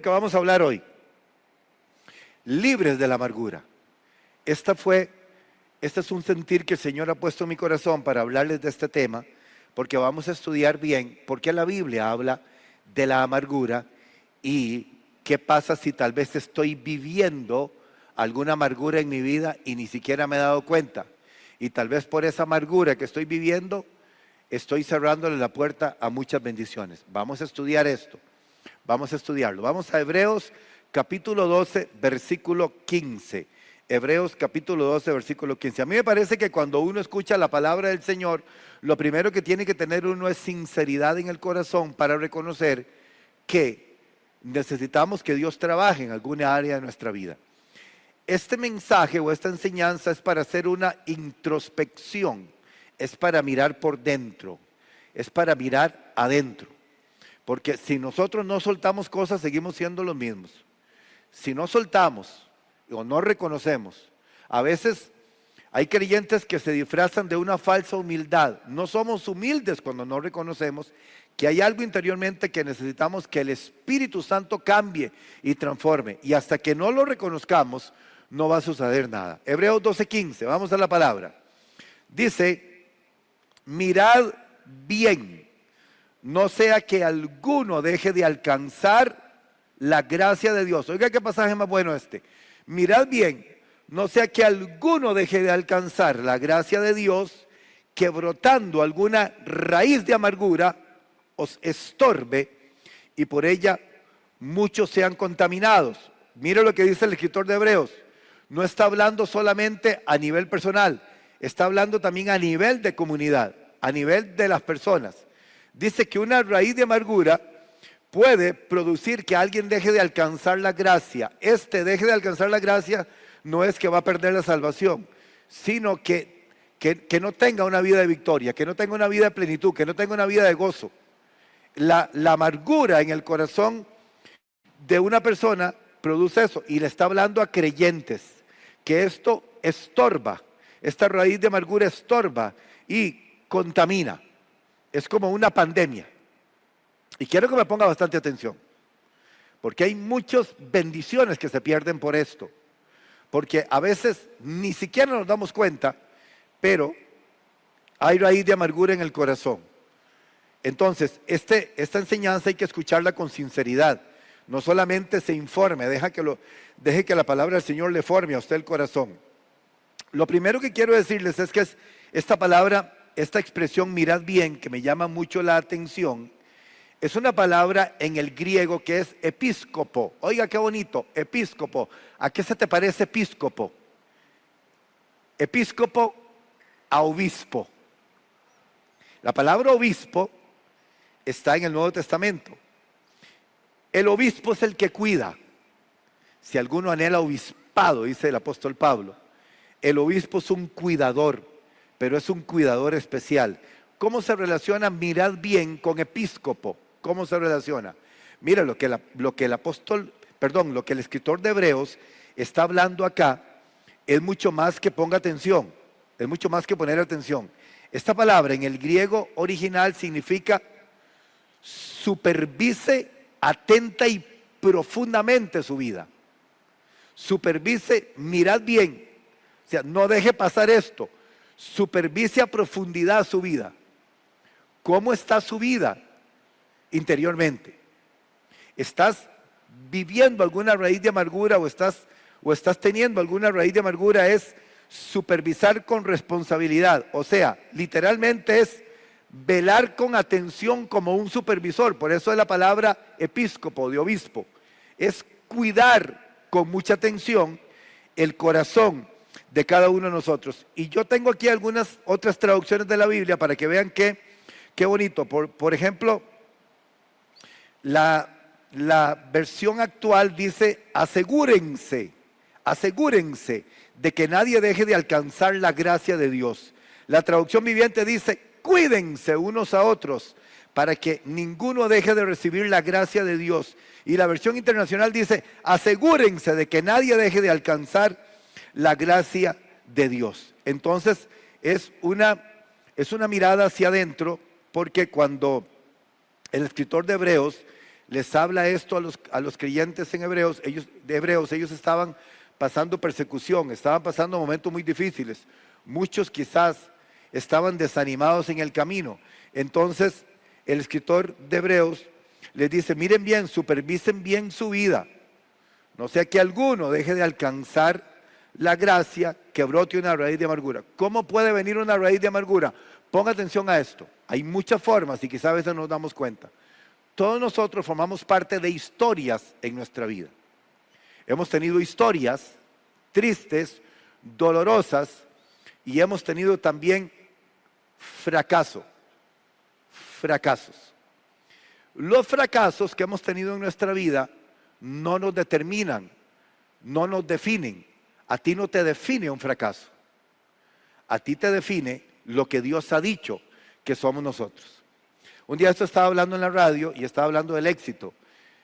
que vamos a hablar hoy. Libres de la amargura. Este es un sentir que el Señor ha puesto en mi corazón para hablarles de este tema, porque vamos a estudiar bien por qué la Biblia habla de la amargura y qué pasa si tal vez estoy viviendo alguna amargura en mi vida y ni siquiera me he dado cuenta. Y tal vez por esa amargura que estoy viviendo, estoy cerrándole la puerta a muchas bendiciones. Vamos a estudiar esto. Vamos a estudiarlo. Vamos a Hebreos capítulo 12, versículo 15. Hebreos capítulo 12, versículo 15. A mí me parece que cuando uno escucha la palabra del Señor, lo primero que tiene que tener uno es sinceridad en el corazón para reconocer que necesitamos que Dios trabaje en alguna área de nuestra vida. Este mensaje o esta enseñanza es para hacer una introspección, es para mirar por dentro, es para mirar adentro. Porque si nosotros no soltamos cosas, seguimos siendo los mismos. Si no soltamos o no reconocemos, a veces hay creyentes que se disfrazan de una falsa humildad. No somos humildes cuando no reconocemos que hay algo interiormente que necesitamos que el Espíritu Santo cambie y transforme. Y hasta que no lo reconozcamos, no va a suceder nada. Hebreos 12:15, vamos a la palabra. Dice, mirad bien, no sea que alguno deje de alcanzar la gracia de Dios. Oiga qué pasaje más bueno este. Mirad bien, no sea que alguno deje de alcanzar la gracia de Dios, que brotando alguna raíz de amargura os estorbe y por ella muchos sean contaminados. Mire lo que dice el escritor de Hebreos. No está hablando solamente a nivel personal, está hablando también a nivel de comunidad, a nivel de las personas. Dice que una raíz de amargura puede producir que alguien deje de alcanzar la gracia. Deje de alcanzar la gracia no es que va a perder la salvación, sino que no tenga una vida de victoria, que no tenga una vida de plenitud, que no tenga una vida de gozo. La amargura en el corazón de una persona produce eso, y le está hablando a creyentes, que esto estorba, esta raíz de amargura estorba y contamina. Es como una pandemia. Y quiero que me ponga bastante atención, porque hay muchas bendiciones que se pierden por esto, porque a veces ni siquiera nos damos cuenta, pero hay raíz de amargura en el corazón. Entonces, esta enseñanza hay que escucharla con sinceridad. No solamente se informe, deje que la palabra del Señor le forme a usted el corazón. Lo primero que quiero decirles es que esta palabra, esta expresión mirad bien, que me llama mucho la atención, es una palabra en el griego que es episcopo. Oiga qué bonito, episcopo. ¿A qué se te parece episcopo? Episcopo a obispo. La palabra obispo está en el Nuevo Testamento. El obispo es el que cuida. Si alguno anhela obispado, dice el apóstol Pablo, el obispo es un cuidador, pero es un cuidador especial. ¿Cómo se relaciona mirad bien con episcopo? ¿Cómo se relaciona? Mira lo que el escritor de Hebreos está hablando acá es mucho más que ponga atención, es mucho más que poner atención. Esta palabra en el griego original significa supervise atenta y profundamente su vida. Supervise, mirad bien, o sea, no deje pasar esto. Supervise a profundidad su vida. ¿Cómo está su vida interiormente? ¿Estás viviendo alguna raíz de amargura o estás teniendo alguna raíz de amargura? Es supervisar con responsabilidad, o sea, literalmente es velar con atención como un supervisor. Por eso es la palabra episcopo, de obispo. Es cuidar con mucha atención el corazón de cada uno de nosotros. Y yo tengo aquí algunas otras traducciones de la Biblia para que vean qué bonito. Por ejemplo, la versión actual dice asegúrense de que nadie deje de alcanzar la gracia de Dios. La traducción viviente dice cuídense unos a otros para que ninguno deje de recibir la gracia de Dios. Y la versión internacional dice asegúrense de que nadie deje de alcanzar la gracia de Dios. Entonces es una mirada hacia adentro, porque cuando el escritor de Hebreos les habla esto a los creyentes en Hebreos, ellos estaban pasando persecución, estaban pasando momentos muy difíciles. Muchos quizás estaban desanimados en el camino. Entonces el escritor de Hebreos les dice, miren bien, supervisen bien su vida, no sea que alguno deje de alcanzar la gracia, que brote una raíz de amargura. ¿Cómo puede venir una raíz de amargura? Ponga atención a esto. Hay muchas formas y quizás a veces no nos damos cuenta. Todos nosotros formamos parte de historias en nuestra vida. Hemos tenido historias tristes, dolorosas, y hemos tenido también fracasos. Los fracasos que hemos tenido en nuestra vida no nos determinan, no nos definen. A ti no te define un fracaso. A ti te define lo que Dios ha dicho que somos nosotros. Un día esto estaba hablando en la radio y estaba hablando del éxito.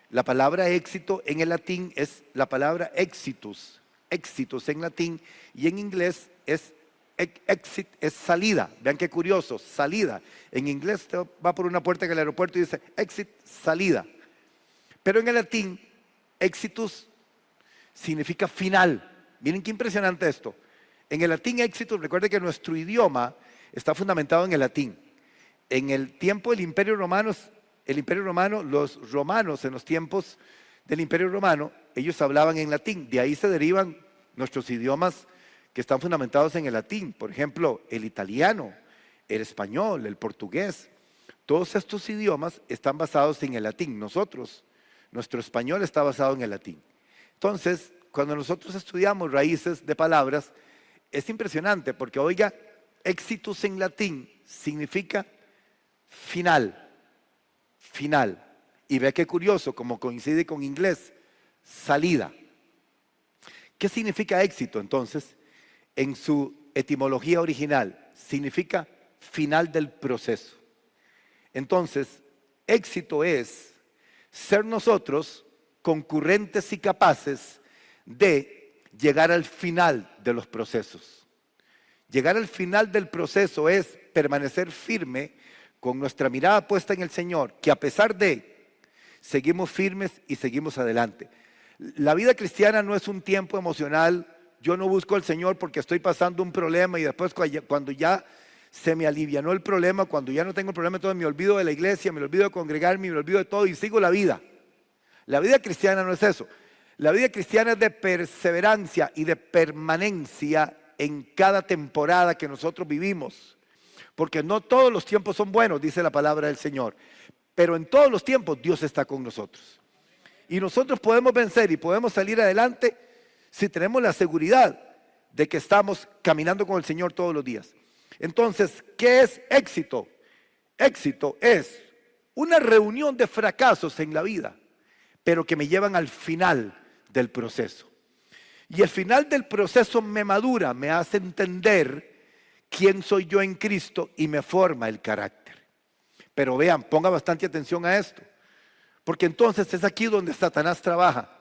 La palabra éxito en el latín es la palabra exitus. Exitus en latín, y en inglés es exit, es salida. Vean qué curioso, salida. En inglés te va por una puerta en el aeropuerto y dice exit, salida. Pero en el latín, exitus significa final. Miren qué impresionante esto. En el latín exitus, recuerde que nuestro idioma está fundamentado en el latín. En el tiempo del Imperio Romano, los romanos en los tiempos del Imperio Romano, ellos hablaban en latín. De ahí se derivan nuestros idiomas que están fundamentados en el latín. Por ejemplo, el italiano, el español, el portugués. Todos estos idiomas están basados en el latín. Nuestro español está basado en el latín. Entonces, cuando nosotros estudiamos raíces de palabras, es impresionante porque, oiga, exitus en latín significa final. Y ve qué curioso, como coincide con inglés, salida. ¿Qué significa éxito entonces? En su etimología original, significa final del proceso. Entonces, éxito es ser nosotros concurrentes y capaces de llegar al final de los procesos. Llegar al final del proceso es permanecer firme con nuestra mirada puesta en el Señor, que a pesar de, seguimos firmes y seguimos adelante. La vida cristiana no es un tiempo emocional. Yo no busco al Señor porque estoy pasando un problema y después cuando ya se me alivianó el problema, cuando ya no tengo el problema, entonces me olvido de la iglesia, me olvido de congregarme, me olvido de todo y sigo la vida. La vida cristiana no es eso. La vida cristiana es de perseverancia y de permanencia en cada temporada que nosotros vivimos. Porque no todos los tiempos son buenos, dice la palabra del Señor. Pero en todos los tiempos Dios está con nosotros. Y nosotros podemos vencer y podemos salir adelante si tenemos la seguridad de que estamos caminando con el Señor todos los días. Entonces, ¿qué es éxito? Éxito es una reunión de fracasos en la vida, pero que me llevan al final del proceso. Y el final del proceso me madura, me hace entender quién soy yo en Cristo y me forma el carácter. Pero vean, ponga bastante atención a esto, porque entonces es aquí donde Satanás trabaja.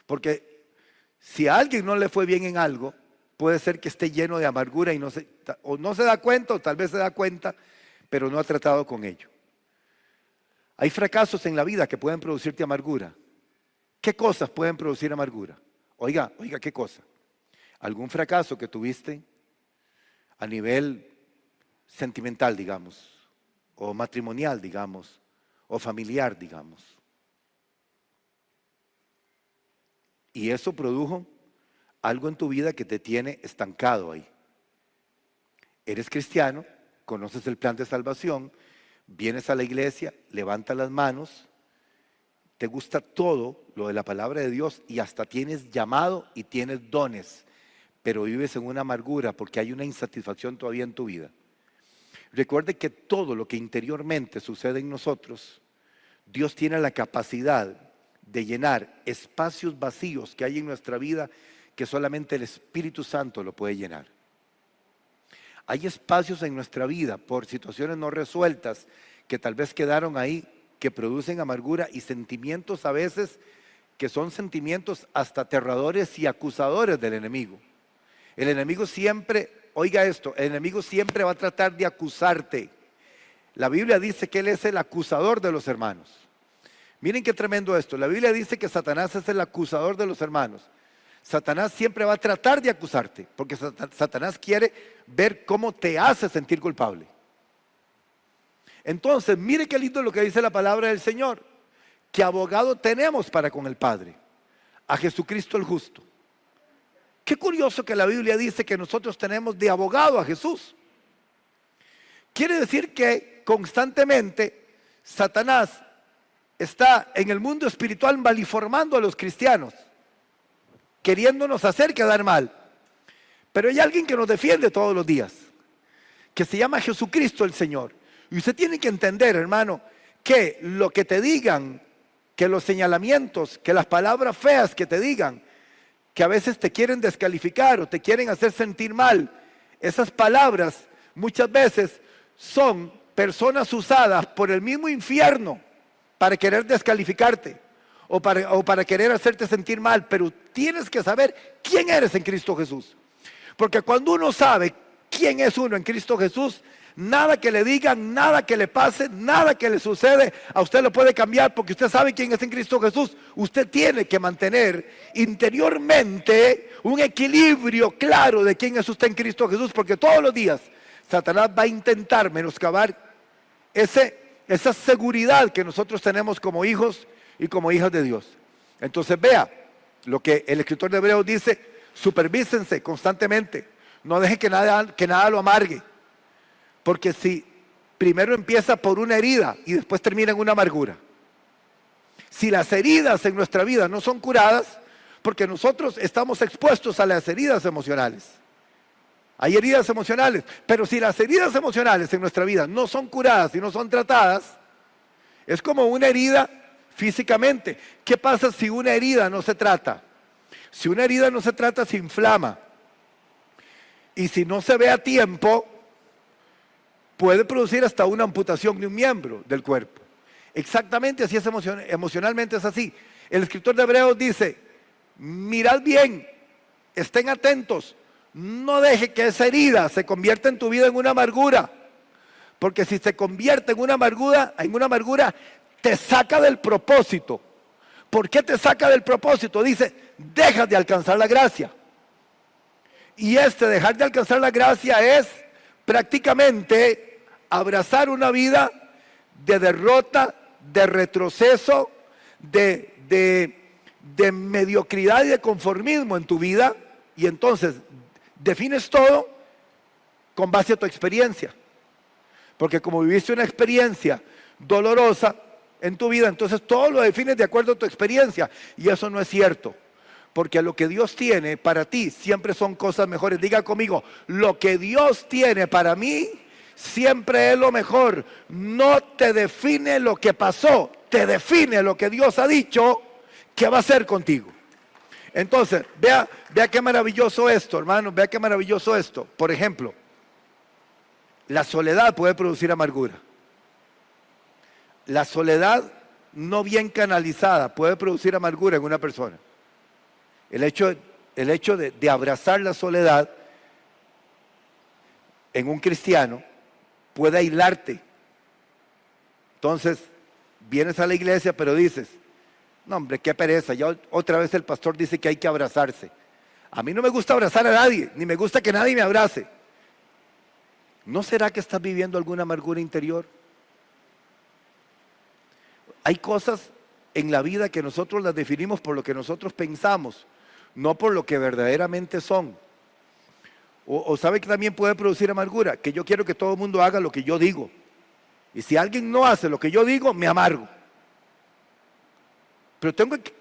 Porque si a alguien no le fue bien en algo, puede ser que esté lleno de amargura y no se da cuenta, o tal vez se da cuenta, pero no ha tratado con ello. Hay fracasos en la vida que pueden producirte amargura. ¿Qué cosas pueden producir amargura? Oiga, ¿qué cosa? ¿Algún fracaso que tuviste a nivel sentimental, digamos, o matrimonial, digamos, o familiar, digamos? Y eso produjo algo en tu vida que te tiene estancado ahí. Eres cristiano, conoces el plan de salvación, vienes a la iglesia, levantas las manos, te gusta todo lo de la palabra de Dios y hasta tienes llamado y tienes dones, pero vives en una amargura porque hay una insatisfacción todavía en tu vida. Recuerde que todo lo que interiormente sucede en nosotros, Dios tiene la capacidad de llenar espacios vacíos que hay en nuestra vida que solamente el Espíritu Santo lo puede llenar. Hay espacios en nuestra vida por situaciones no resueltas que tal vez quedaron ahí, que producen amargura y sentimientos a veces que son sentimientos hasta aterradores y acusadores del enemigo. El enemigo siempre, oiga esto, el enemigo siempre va a tratar de acusarte. La Biblia dice que él es el acusador de los hermanos. Miren qué tremendo esto. La Biblia dice que Satanás es el acusador de los hermanos. Satanás siempre va a tratar de acusarte, porque Satanás quiere ver cómo te hace sentir culpable. Entonces, mire qué lindo lo que dice la palabra del Señor, que abogado tenemos para con el Padre, a Jesucristo el justo. Qué curioso que la Biblia dice que nosotros tenemos de abogado a Jesús. Quiere decir que constantemente Satanás está en el mundo espiritual maliformando a los cristianos, queriéndonos hacer quedar mal. Pero hay alguien que nos defiende todos los días, que se llama Jesucristo el Señor. Y usted tiene que entender, hermano, que lo que te digan, que los señalamientos, que las palabras feas que te digan, que a veces te quieren descalificar o te quieren hacer sentir mal, esas palabras muchas veces son personas usadas por el mismo infierno para querer descalificarte o para querer hacerte sentir mal. Pero tienes que saber quién eres en Cristo Jesús. Porque cuando uno sabe quién es uno en Cristo Jesús, nada que le digan, nada que le pase, nada que le sucede, a usted lo puede cambiar, porque usted sabe quién es en Cristo Jesús. Usted tiene que mantener interiormente un equilibrio claro de quién es usted en Cristo Jesús, porque todos los días Satanás va a intentar menoscabar esa seguridad que nosotros tenemos como hijos y como hijas de Dios. Entonces vea lo que el escritor de Hebreos dice: supervísense constantemente, no dejen que nada lo amargue. Porque si primero empieza por una herida y después termina en una amargura. Si las heridas en nuestra vida no son curadas, porque nosotros estamos expuestos a las heridas emocionales. Hay heridas emocionales, pero si las heridas emocionales en nuestra vida no son curadas y no son tratadas, es como una herida físicamente. ¿Qué pasa si una herida no se trata? Si una herida no se trata, se inflama. Y si no se ve a tiempo, puede producir hasta una amputación de un miembro del cuerpo. Exactamente así es emocionalmente, es así. El escritor de Hebreos dice: mirad bien, estén atentos, no deje que esa herida se convierta en tu vida en una amargura, porque si se convierte en una amargura, te saca del propósito. ¿Por qué te saca del propósito? Dice: dejas de alcanzar la gracia. Y dejar de alcanzar la gracia es prácticamente abrazar una vida de derrota, de retroceso, de mediocridad y de conformismo en tu vida. Y entonces defines todo con base a tu experiencia, porque como viviste una experiencia dolorosa en tu vida, entonces todo lo defines de acuerdo a tu experiencia, y eso no es cierto. Porque lo que Dios tiene para ti siempre son cosas mejores. Diga conmigo: lo que Dios tiene para mí siempre es lo mejor. No te define lo que pasó, te define lo que Dios ha dicho que va a hacer contigo. Entonces, vea qué maravilloso esto, hermano, vea qué maravilloso esto. Por ejemplo, la soledad puede producir amargura. La soledad no bien canalizada puede producir amargura en una persona. El hecho de abrazar la soledad en un cristiano puede aislarte. Entonces, vienes a la iglesia, pero dices: no, hombre, qué pereza, ya otra vez el pastor dice que hay que abrazarse. A mí no me gusta abrazar a nadie, ni me gusta que nadie me abrace. ¿No será que estás viviendo alguna amargura interior? Hay cosas en la vida que nosotros las definimos por lo que nosotros pensamos, no por lo que verdaderamente son. O sabe que también puede producir amargura, que yo quiero que todo el mundo haga lo que yo digo, y si alguien no hace lo que yo digo, me amargo. Pero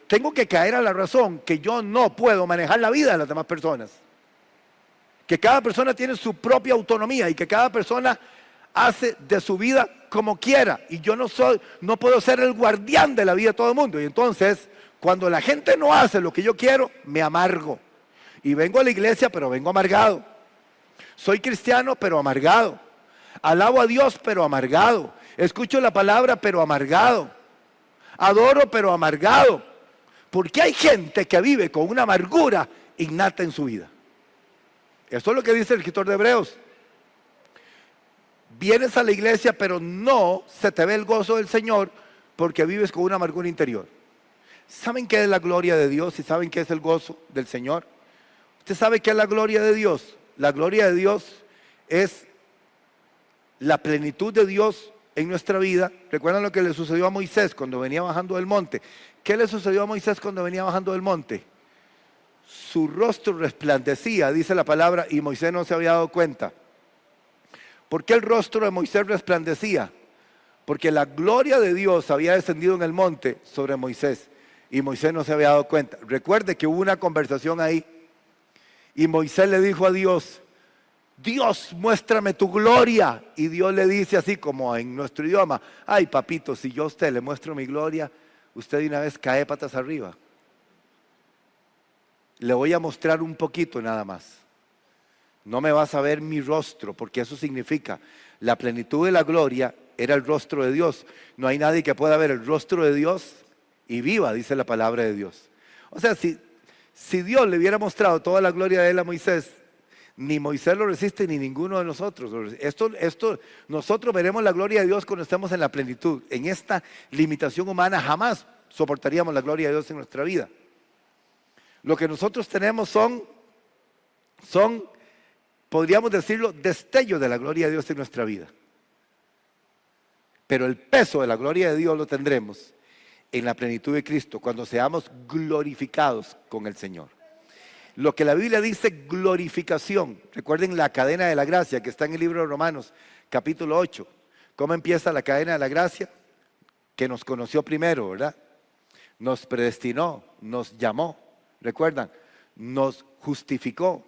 tengo que caer a la razón que yo no puedo manejar la vida de las demás personas, que cada persona tiene su propia autonomía y que cada persona hace de su vida como quiera, y yo no puedo ser el guardián de la vida de todo el mundo. Y entonces, cuando la gente no hace lo que yo quiero, me amargo. Y vengo a la iglesia, pero vengo amargado. Soy cristiano, pero amargado. Alabo a Dios, pero amargado. Escucho la palabra, pero amargado. Adoro, pero amargado. Porque hay gente que vive con una amargura innata en su vida. Esto es lo que dice el escritor de Hebreos. Vienes a la iglesia, pero no se te ve el gozo del Señor, porque vives con una amargura interior. ¿Saben qué es la gloria de Dios y saben qué es el gozo del Señor? ¿Usted sabe qué es la gloria de Dios? La gloria de Dios es la plenitud de Dios en nuestra vida. ¿Recuerdan lo que le sucedió a Moisés cuando venía bajando del monte? ¿Qué le sucedió a Moisés cuando venía bajando del monte? Su rostro resplandecía, dice la palabra, y Moisés no se había dado cuenta. ¿Por qué el rostro de Moisés resplandecía? Porque la gloria de Dios había descendido en el monte sobre Moisés y Moisés no se había dado cuenta. Recuerde que hubo una conversación ahí y Moisés le dijo a Dios: Dios, muéstrame tu gloria. Y Dios le dice así como en nuestro idioma: ay, papito, si yo a usted le muestro mi gloria, usted de una vez cae patas arriba. Le voy a mostrar un poquito nada más. No me vas a ver mi rostro, porque eso significa la plenitud de la gloria era el rostro de Dios. No hay nadie que pueda ver el rostro de Dios y viva, dice la palabra de Dios. O sea, si Dios le hubiera mostrado toda la gloria de él a Moisés, ni Moisés lo resiste ni ninguno de nosotros. Nosotros veremos la gloria de Dios cuando estemos en la plenitud. En esta limitación humana jamás soportaríamos la gloria de Dios en nuestra vida. Lo que nosotros tenemos son, podríamos decirlo, destellos de la gloria de Dios en nuestra vida. Pero el peso de la gloria de Dios lo tendremos en la plenitud de Cristo, cuando seamos glorificados con el Señor. Lo que la Biblia dice glorificación, recuerden la cadena de la gracia que está en el libro de Romanos, capítulo 8. ¿Cómo empieza la cadena de la gracia? Que nos conoció primero, ¿verdad? Nos predestinó, nos llamó, recuerdan, nos justificó.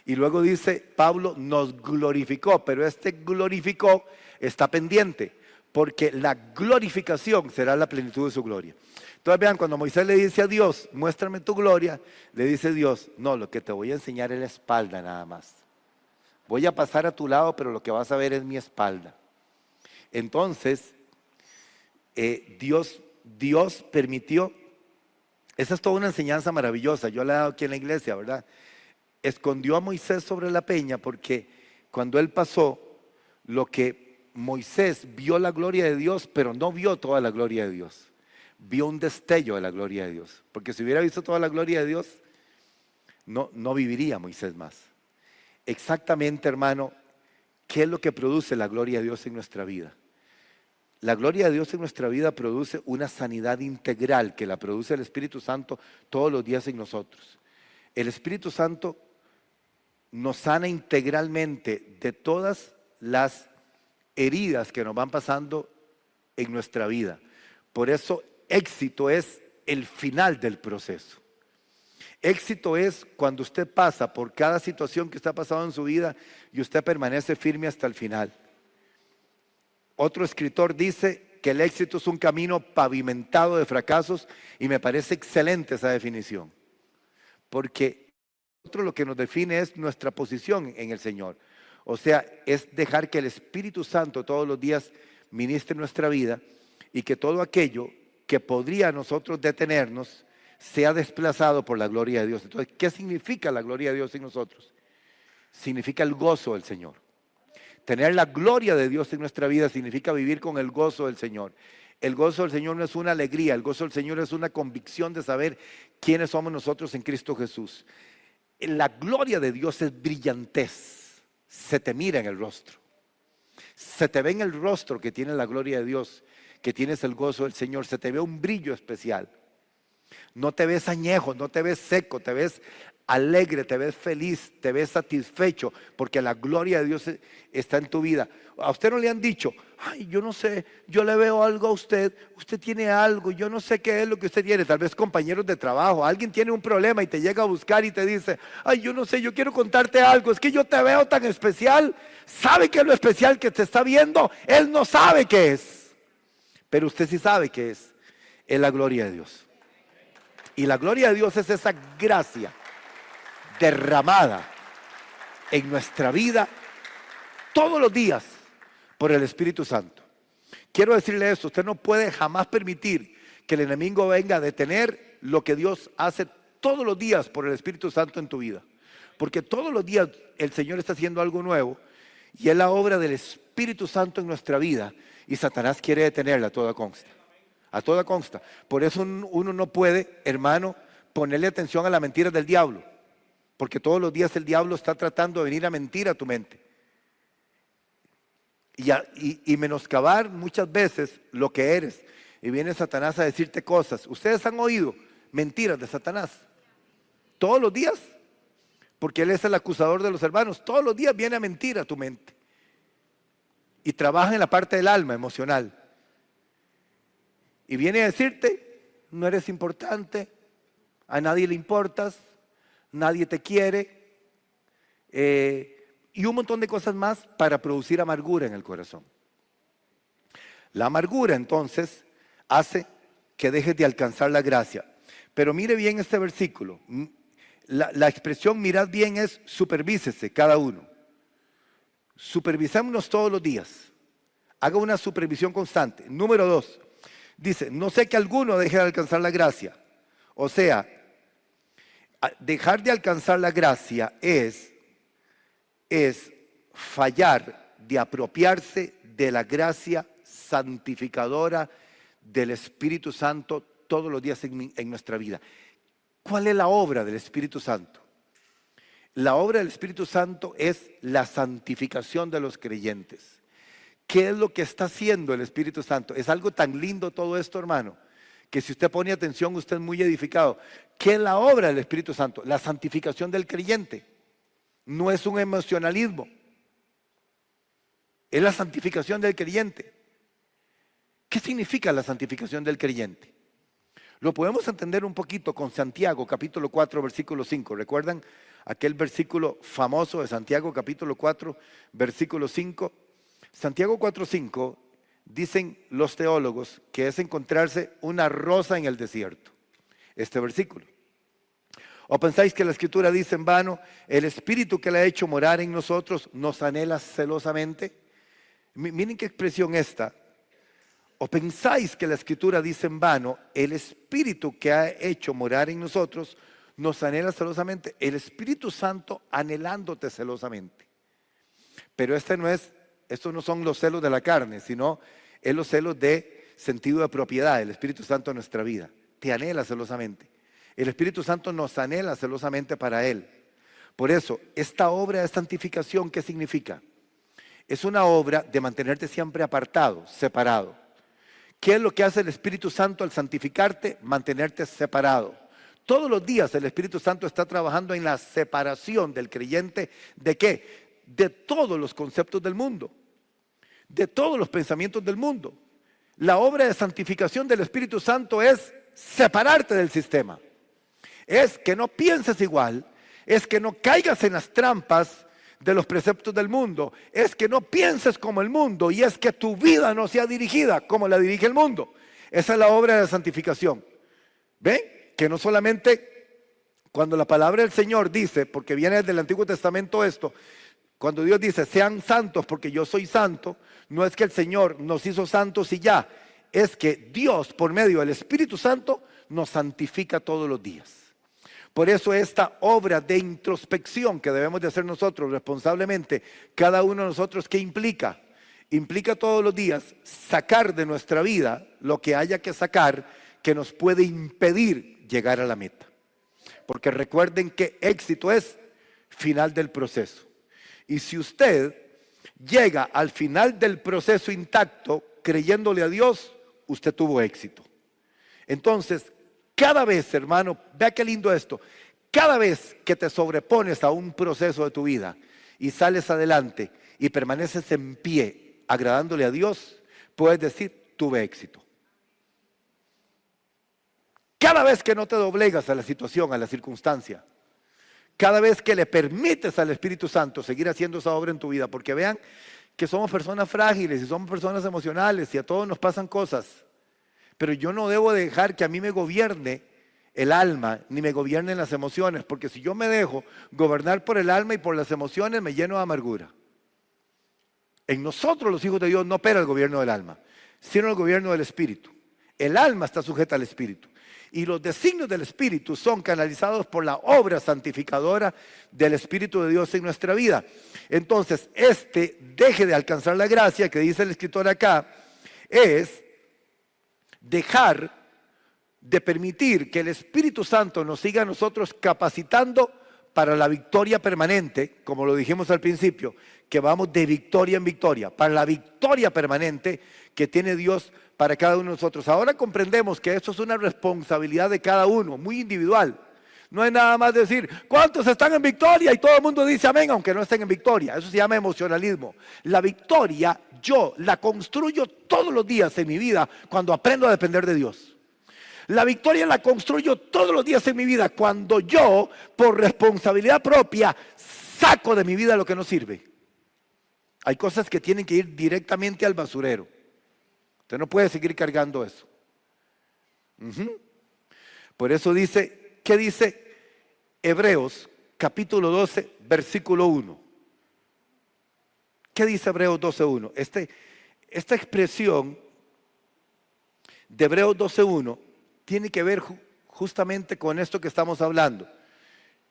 Y luego dice Pablo, nos glorificó, pero este glorificó está pendiente, porque la glorificación será la plenitud de su gloria. Entonces vean, cuando Moisés le dice a Dios, muéstrame tu gloria, le dice Dios: no, lo que te voy a enseñar es la espalda nada más. Voy a pasar a tu lado, pero lo que vas a ver es mi espalda. Entonces, Dios permitió, esa es toda una enseñanza maravillosa, yo la he dado aquí en la iglesia, ¿verdad? Escondió a Moisés sobre la peña porque cuando él pasó, lo que Moisés vio la gloria de Dios, pero no vio toda la gloria de Dios. Vio un destello de la gloria de Dios. Porque si hubiera visto toda la gloria de Dios, no viviría Moisés más. Exactamente, hermano, ¿qué es lo que produce la gloria de Dios en nuestra vida? La gloria de Dios en nuestra vida produce una sanidad integral que la produce el Espíritu Santo todos los días en nosotros. El Espíritu Santo nos sana integralmente de todas las heridas que nos van pasando en nuestra vida. Por eso éxito es el final del proceso. Éxito es cuando usted pasa por cada situación que está pasando en su vida y usted permanece firme hasta el final. Otro escritor dice que el éxito es un camino pavimentado de fracasos, y me parece excelente esa definición, porque nosotros lo que nos define es nuestra posición en el Señor. O sea, es dejar que el Espíritu Santo todos los días ministre nuestra vida y que todo aquello que podría a nosotros detenernos sea desplazado por la gloria de Dios. Entonces, ¿qué significa la gloria de Dios en nosotros? Significa el gozo del Señor. Tener la gloria de Dios en nuestra vida significa vivir con el gozo del Señor. El gozo del Señor no es una alegría, el gozo del Señor es una convicción de saber quiénes somos nosotros en Cristo Jesús. La gloria de Dios es brillantez. Se te mira en el rostro, se te ve en el rostro que tiene la gloria de Dios, que tienes el gozo del Señor, se te ve un brillo especial. No te ves añejo, no te ves seco, te ves alegre, te ves feliz, te ves satisfecho, porque la gloria de Dios está en tu vida. A usted no le han dicho: ay, yo no sé, yo le veo algo a usted, usted tiene algo, yo no sé qué es lo que usted tiene. Tal vez compañeros de trabajo, alguien tiene un problema y te llega a buscar y te dice: ay, yo no sé, yo quiero contarte algo, es que yo te veo tan especial. ¿Sabe qué es lo especial que te está viendo? Él no sabe qué es, pero usted sí sabe qué es la gloria de Dios. Y la gloria de Dios es esa gracia derramada en nuestra vida todos los días por el Espíritu Santo. Quiero decirle esto: usted no puede jamás permitir que el enemigo venga a detener lo que Dios hace todos los días por el Espíritu Santo en tu vida, porque todos los días el Señor está haciendo algo nuevo y es la obra del Espíritu Santo en nuestra vida, y Satanás quiere detenerla a toda consta. A toda consta. Por eso uno no puede, hermano, ponerle atención a las mentiras del diablo. Porque todos los días el diablo está tratando de venir a mentir a tu mente. Y menoscabar muchas veces lo que eres. Y viene Satanás a decirte cosas. Ustedes han oído mentiras de Satanás. Todos los días. Porque él es el acusador de los hermanos. Todos los días viene a mentir a tu mente. Y trabaja en la parte del alma emocional. Y viene a decirte, no eres importante, a nadie le importas, nadie te quiere, y un montón de cosas más para producir amargura en el corazón. La amargura entonces hace que dejes de alcanzar la gracia. Pero mire bien este versículo. La expresión mirad bien es supervísese cada uno. Supervisémonos todos los días. Haga una supervisión constante. Número 2. Dice, no sé que alguno deje de alcanzar la gracia. O sea, dejar de alcanzar la gracia es fallar de apropiarse de la gracia santificadora del Espíritu Santo todos los días en nuestra vida. ¿Cuál es la obra del Espíritu Santo? La obra del Espíritu Santo es la santificación de los creyentes. ¿Qué es lo que está haciendo el Espíritu Santo? Es algo tan lindo todo esto, hermano, que si usted pone atención, usted es muy edificado. ¿Qué es la obra del Espíritu Santo? La santificación del creyente. No es un emocionalismo. Es la santificación del creyente. ¿Qué significa la santificación del creyente? Lo podemos entender un poquito con Santiago, capítulo 4, versículo 5. ¿Recuerdan aquel versículo famoso de Santiago, capítulo 4, versículo 5? Santiago 4:5 dicen los teólogos que es encontrarse una rosa en el desierto. Este versículo. ¿O pensáis que la Escritura dice en vano, el Espíritu que le ha hecho morar en nosotros nos anhela celosamente? Miren qué expresión esta. ¿O pensáis que la Escritura dice en vano, el Espíritu que ha hecho morar en nosotros nos anhela celosamente? El Espíritu Santo anhelándote celosamente. Pero estos no son los celos de la carne, sino es los celos de sentido de propiedad, el Espíritu Santo en nuestra vida. Te anhela celosamente. El Espíritu Santo nos anhela celosamente para Él. Por eso, esta obra de santificación, ¿qué significa? Es una obra de mantenerte siempre apartado, separado. ¿Qué es lo que hace el Espíritu Santo al santificarte? Mantenerte separado. Todos los días el Espíritu Santo está trabajando en la separación del creyente. ¿De qué? De todos los conceptos del mundo, de todos los pensamientos del mundo. La obra de santificación del Espíritu Santo es separarte del sistema. Es que no pienses igual, es que no caigas en las trampas de los preceptos del mundo, es que no pienses como el mundo y es que tu vida no sea dirigida como la dirige el mundo. Esa es la obra de santificación. ¿Ven? Que no solamente cuando la palabra del Señor dice, porque viene desde el Antiguo Testamento esto, cuando Dios dice, sean santos porque yo soy santo, no es que el Señor nos hizo santos y ya, es que Dios por medio del Espíritu Santo nos santifica todos los días. Por eso esta obra de introspección que debemos de hacer nosotros responsablemente, cada uno de nosotros, ¿qué implica? Implica todos los días sacar de nuestra vida lo que haya que sacar que nos puede impedir llegar a la meta. Porque recuerden que éxito es final del proceso. Y si usted llega al final del proceso intacto, creyéndole a Dios, usted tuvo éxito. Entonces, cada vez, hermano, vea qué lindo esto, cada vez que te sobrepones a un proceso de tu vida y sales adelante y permaneces en pie, agradándole a Dios, puedes decir, tuve éxito. Cada vez que no te doblegas a la situación, a la circunstancia, cada vez que le permites al Espíritu Santo seguir haciendo esa obra en tu vida, porque vean que somos personas frágiles y somos personas emocionales y a todos nos pasan cosas, pero yo no debo dejar que a mí me gobierne el alma, ni me gobiernen las emociones, porque si yo me dejo gobernar por el alma y por las emociones, me lleno de amargura. En nosotros los hijos de Dios no opera el gobierno del alma, sino el gobierno del Espíritu. El alma está sujeta al Espíritu. Y los designios del Espíritu son canalizados por la obra santificadora del Espíritu de Dios en nuestra vida. Entonces, deje de alcanzar la gracia que dice el escritor acá, es dejar de permitir que el Espíritu Santo nos siga a nosotros capacitando para la victoria permanente, como lo dijimos al principio, que vamos de victoria en victoria, para la victoria permanente que tiene Dios para cada uno de nosotros. Ahora comprendemos que esto es una responsabilidad de cada uno, muy individual. No es nada más decir, ¿cuántos están en victoria? Y todo el mundo dice amén, aunque no estén en victoria. Eso se llama emocionalismo. La victoria yo la construyo todos los días en mi vida cuando aprendo a depender de Dios. La victoria la construyo todos los días en mi vida cuando yo, por responsabilidad propia, saco de mi vida lo que no sirve. Hay cosas que tienen que ir directamente al basurero. Usted no puede seguir cargando eso. Por eso dice, ¿qué dice Hebreos capítulo 12, versículo 1? ¿Qué dice Hebreos 12:1? Esta expresión de Hebreos 12:1 tiene que ver justamente con esto que estamos hablando.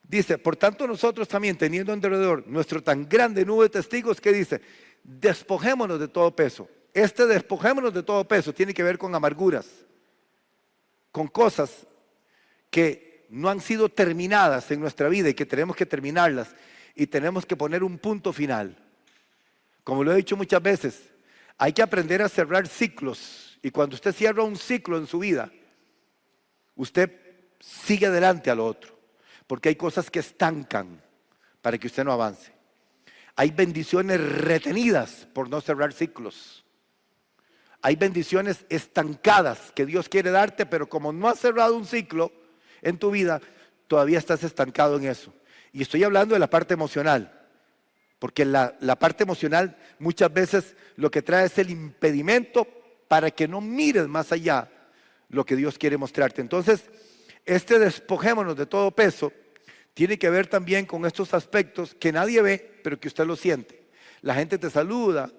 Dice, por tanto nosotros también, teniendo en derredor nuestro tan grande nube de testigos, ¿qué dice? Despojémonos de todo peso. Despojémonos de todo peso tiene que ver con amarguras, con cosas que no han sido terminadas en nuestra vida y que tenemos que terminarlas y tenemos que poner un punto final. Como lo he dicho muchas veces, hay que aprender a cerrar ciclos, y cuando usted cierra un ciclo en su vida, usted sigue adelante a lo otro, porque hay cosas que estancan para que usted no avance. Hay bendiciones retenidas por no cerrar ciclos. Hay bendiciones estancadas que Dios quiere darte, pero como no has cerrado un ciclo en tu vida, todavía estás estancado en eso. Y estoy hablando de la parte emocional, porque la parte emocional muchas veces lo que trae es el impedimento para que no mires más allá lo que Dios quiere mostrarte. Entonces, despojémonos de todo peso tiene que ver también con estos aspectos que nadie ve, pero que usted lo siente. La gente te saluda,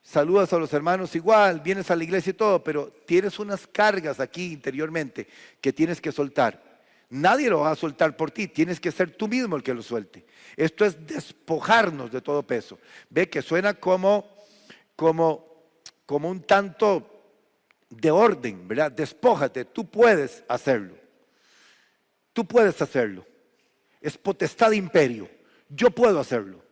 saludas a los hermanos igual, vienes a la iglesia y todo, pero tienes unas cargas aquí interiormente que tienes que soltar. Nadie lo va a soltar por ti, tienes que ser tú mismo el que lo suelte. Esto es despojarnos de todo peso. Ve que suena como un tanto de orden, ¿verdad? Despójate, tú puedes hacerlo. Tú puedes hacerlo. Es potestad de imperio. Yo puedo hacerlo.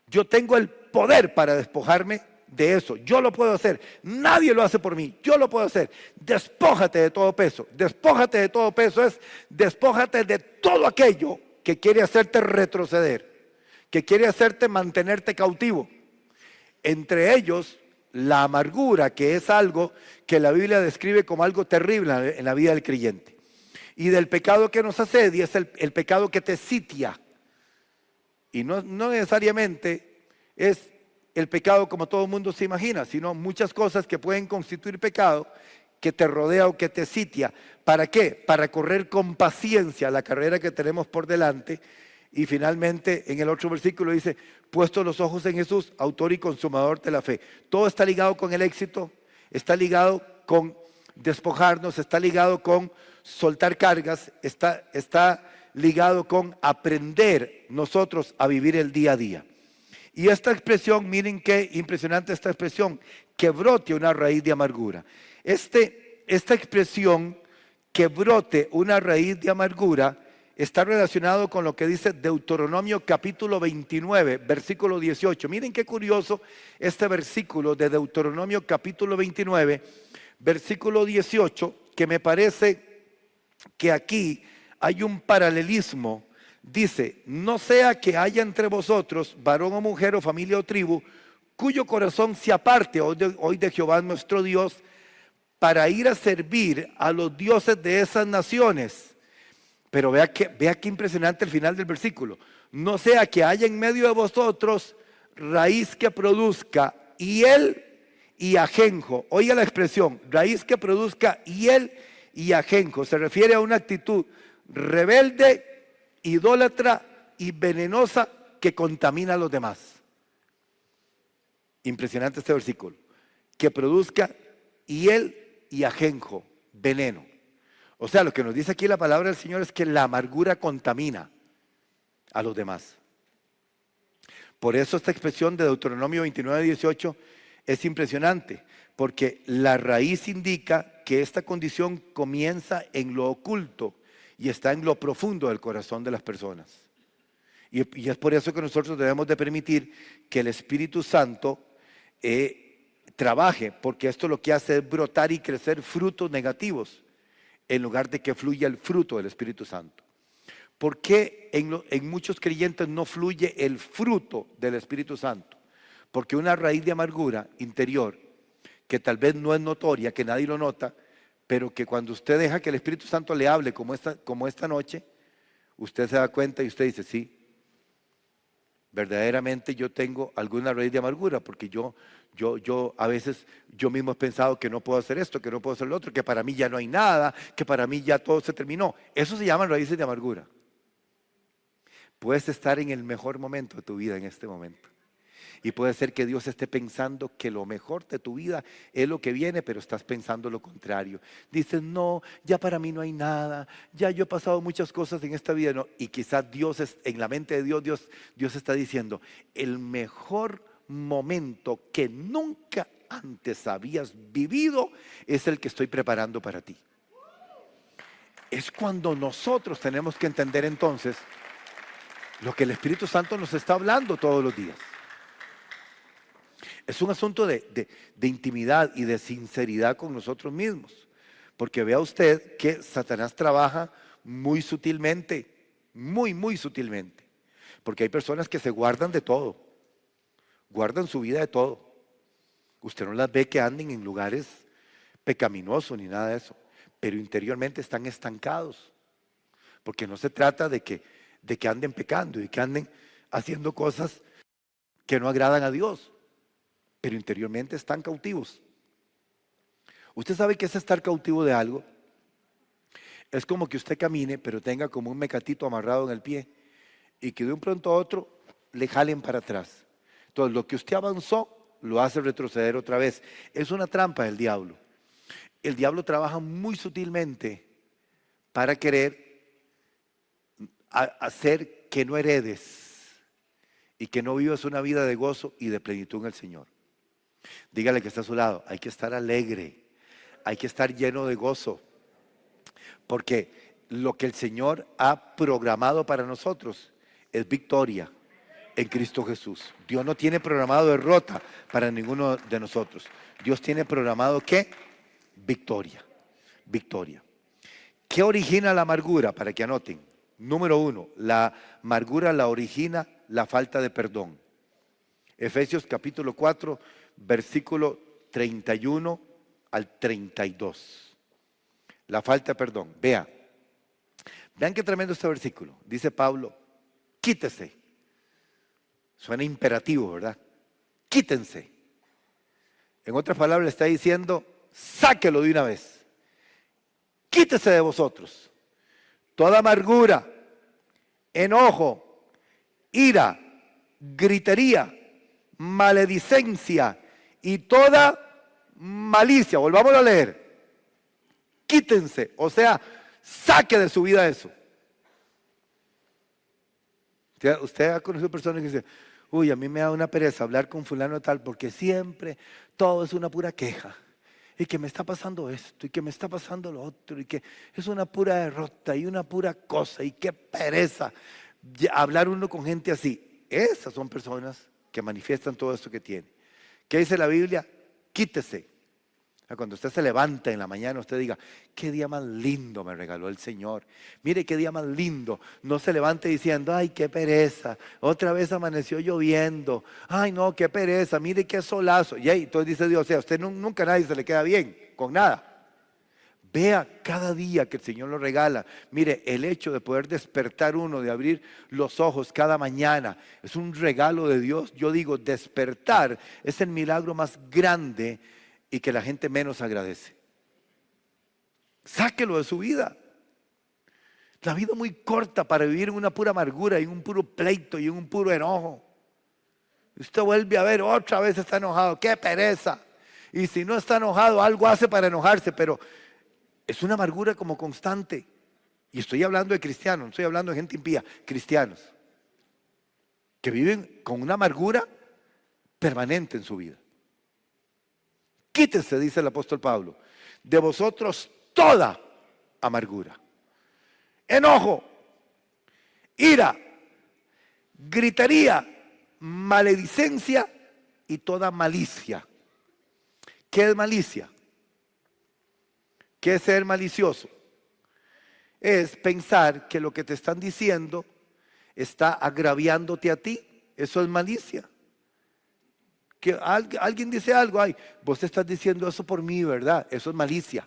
Yo tengo el poder para despojarme de eso. Yo lo puedo hacer. Nadie lo hace por mí. Yo lo puedo hacer. Despójate de todo peso. Despójate de todo peso es despójate de todo aquello que quiere hacerte retroceder, que quiere hacerte mantenerte cautivo. Entre ellos, la amargura, que es algo que la Biblia describe como algo terrible en la vida del creyente. Y del pecado que nos asedia es el pecado que te sitia. Y no necesariamente es el pecado como todo el mundo se imagina, sino muchas cosas que pueden constituir pecado que te rodea o que te sitia. ¿Para qué? Para correr con paciencia la carrera que tenemos por delante. Y finalmente en el otro versículo dice, puesto los ojos en Jesús, autor y consumador de la fe. Todo está ligado con el éxito, está ligado con despojarnos, está ligado con soltar cargas, está ligado con aprender nosotros a vivir el día a día. Y esta expresión, miren qué impresionante esta expresión, que brote una raíz de amargura. Esta expresión, que brote una raíz de amargura, está relacionado con lo que dice Deuteronomio capítulo 29, versículo 18. Miren qué curioso este versículo de Deuteronomio capítulo 29, versículo 18, que me parece que aquí hay un paralelismo. Dice, no sea que haya entre vosotros varón o mujer o familia o tribu cuyo corazón se aparte hoy de Jehová nuestro Dios para ir a servir a los dioses de esas naciones. Pero vea qué impresionante el final del versículo. No sea que haya en medio de vosotros raíz que produzca hiel y ajenjo. Oiga la expresión, raíz que produzca hiel y ajenjo. Se refiere a una actitud rebelde, idólatra y venenosa que contamina a los demás. Impresionante este versículo. Que produzca hiel y ajenjo, veneno. O sea, lo que nos dice aquí la palabra del Señor es que la amargura contamina a los demás. Por eso esta expresión de Deuteronomio 29, 18 es impresionante, porque la raíz indica que esta condición comienza en lo oculto y está en lo profundo del corazón de las personas. Y es por eso que nosotros debemos de permitir que el Espíritu Santo trabaje, porque esto lo que hace es brotar y crecer frutos negativos en lugar de que fluya el fruto del Espíritu Santo. ¿Por qué en muchos creyentes no fluye el fruto del Espíritu Santo? Porque una raíz de amargura interior, que tal vez no es notoria, que nadie lo nota, pero que cuando usted deja que el Espíritu Santo le hable como esta noche, usted se da cuenta y usted dice, sí, verdaderamente yo tengo alguna raíz de amargura, porque yo a veces yo mismo he pensado que no puedo hacer esto, que no puedo hacer lo otro, que para mí ya no hay nada, que para mí ya todo se terminó. Eso se llaman raíces de amargura. Puedes estar en el mejor momento de tu vida en este momento. Y puede ser que Dios esté pensando que lo mejor de tu vida es lo que viene, pero estás pensando lo contrario. Dices, no, ya para mí no hay nada, ya yo he pasado muchas cosas en esta vida. No. Y quizás en la mente de Dios está diciendo, el mejor momento que nunca antes habías vivido es el que estoy preparando para ti. Es cuando nosotros tenemos que entender entonces lo que el Espíritu Santo nos está hablando todos los días. Es un asunto de intimidad y de sinceridad con nosotros mismos. Porque vea usted que Satanás trabaja muy sutilmente, muy sutilmente. Porque hay personas que se guardan de todo, guardan su vida de todo. Usted no las ve que anden en lugares pecaminosos ni nada de eso, pero interiormente están estancados. Porque no se trata de que anden pecando y que anden haciendo cosas que no agradan a Dios, pero interiormente están cautivos. ¿Usted sabe qué es estar cautivo de algo? Es como que usted camine, pero tenga como un mecatito amarrado en el pie y que de un pronto a otro le jalen para atrás. Entonces, lo que usted avanzó lo hace retroceder otra vez. Es una trampa del diablo. El diablo trabaja muy sutilmente para querer hacer que no heredes y que no vivas una vida de gozo y de plenitud en el Señor. Dígale que está a su lado, hay que estar alegre, hay que estar lleno de gozo, porque lo que el Señor ha programado para nosotros es victoria en Cristo Jesús. Dios no tiene programado derrota para ninguno de nosotros. Dios tiene programado ¿qué? Victoria, victoria. ¿Qué origina la amargura? Para que anoten. Número 1, la amargura la origina la falta de perdón. Efesios capítulo 4, versículo 31 al 32. La falta de perdón. Vean qué tremendo este versículo. Dice Pablo, quítese. Suena imperativo, ¿verdad? Quítense. En otras palabras le está diciendo, sáquelo de una vez. Quítese de vosotros toda amargura, enojo, ira, gritería, maledicencia y toda malicia. Volvamos a leer. Quítense, o sea, saque de su vida eso. Usted ha conocido personas que dicen, uy, a mí me da una pereza hablar con fulano tal porque siempre todo es una pura queja. Y que me está pasando esto, y que me está pasando lo otro, y que es una pura derrota y una pura cosa, y qué pereza hablar uno con gente así. Esas son personas que manifiestan todo esto que tiene. ¿Qué dice la Biblia? Quítese. Cuando usted se levanta en la mañana, usted diga, qué día más lindo me regaló el Señor. Mire qué día más lindo. No se levante diciendo, ay, qué pereza. Otra vez amaneció lloviendo. Ay, no, qué pereza. Mire qué solazo. Y ahí, entonces dice Dios, o sea, a usted nunca a nadie se le queda bien con nada. Vea cada día que el Señor lo regala. Mire, el hecho de poder despertar uno, de abrir los ojos cada mañana, es un regalo de Dios. Yo digo, despertar es el milagro más grande y que la gente menos agradece. Sáquelo de su vida. La vida es muy corta para vivir en una pura amargura, y en un puro pleito y en un puro enojo. Usted vuelve a ver, otra vez está enojado, qué pereza. Y si no está enojado, algo hace para enojarse, pero es una amargura como constante. Y estoy hablando de cristianos, no estoy hablando de gente impía, cristianos que viven con una amargura permanente en su vida. Quítese, dice el apóstol Pablo, de vosotros toda amargura, enojo, ira, gritería, maledicencia y toda malicia. ¿Qué es malicia? ¿Qué es ser malicioso? Es pensar que lo que te están diciendo está agraviándote a ti. Eso es malicia. Que alguien dice algo, ay, vos estás diciendo eso por mí, ¿verdad? Eso es malicia.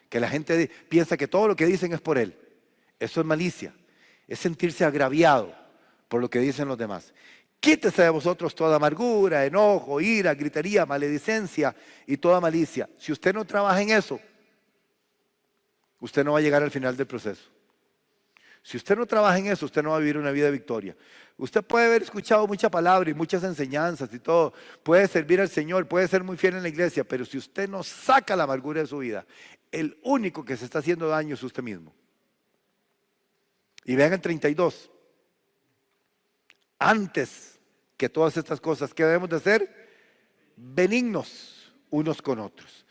Que la gente piensa que todo lo que dicen es por él. Eso es malicia. Es sentirse agraviado por lo que dicen los demás. Quítese de vosotros toda amargura, enojo, ira, gritería, maledicencia y toda malicia. Si usted no trabaja en eso, usted no va a llegar al final del proceso. Si usted no trabaja en eso, usted no va a vivir una vida de victoria. Usted puede haber escuchado mucha palabra y muchas enseñanzas y todo. Puede servir al Señor, puede ser muy fiel en la iglesia, pero si usted no saca la amargura de su vida, el único que se está haciendo daño es usted mismo. Y vean el 32. Antes que todas estas cosas, ¿qué debemos de hacer? Benignos unos con otros.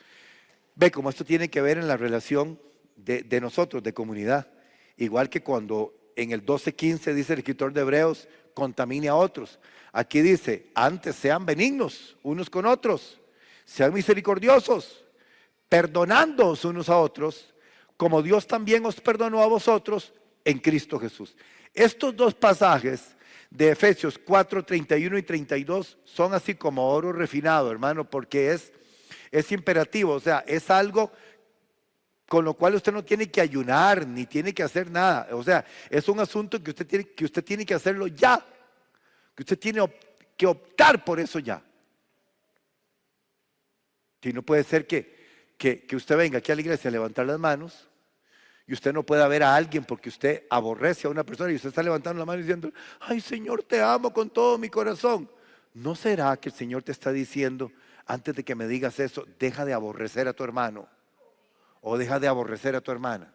Ve cómo esto tiene que ver en la relación de nosotros, de comunidad. Igual que cuando en el 12:15 dice el escritor de Hebreos, contamine a otros. Aquí dice, antes sean benignos unos con otros, sean misericordiosos, perdonándoos unos a otros, como Dios también os perdonó a vosotros en Cristo Jesús. Estos dos pasajes de Efesios 4, 31 y 32 son así como oro refinado, hermano, porque es imperativo, o sea, es algo con lo cual usted no tiene que ayunar ni tiene que hacer nada. O sea, es un asunto que usted tiene que hacerlo ya, que usted tiene que optar por eso ya. Y no puede ser que usted venga aquí a la iglesia a levantar las manos y usted no pueda ver a alguien porque usted aborrece a una persona y usted está levantando la mano diciendo, ay Señor, te amo con todo mi corazón. ¿No será que el Señor te está diciendo, antes de que me digas eso, deja de aborrecer a tu hermano? O deja de aborrecer a tu hermana.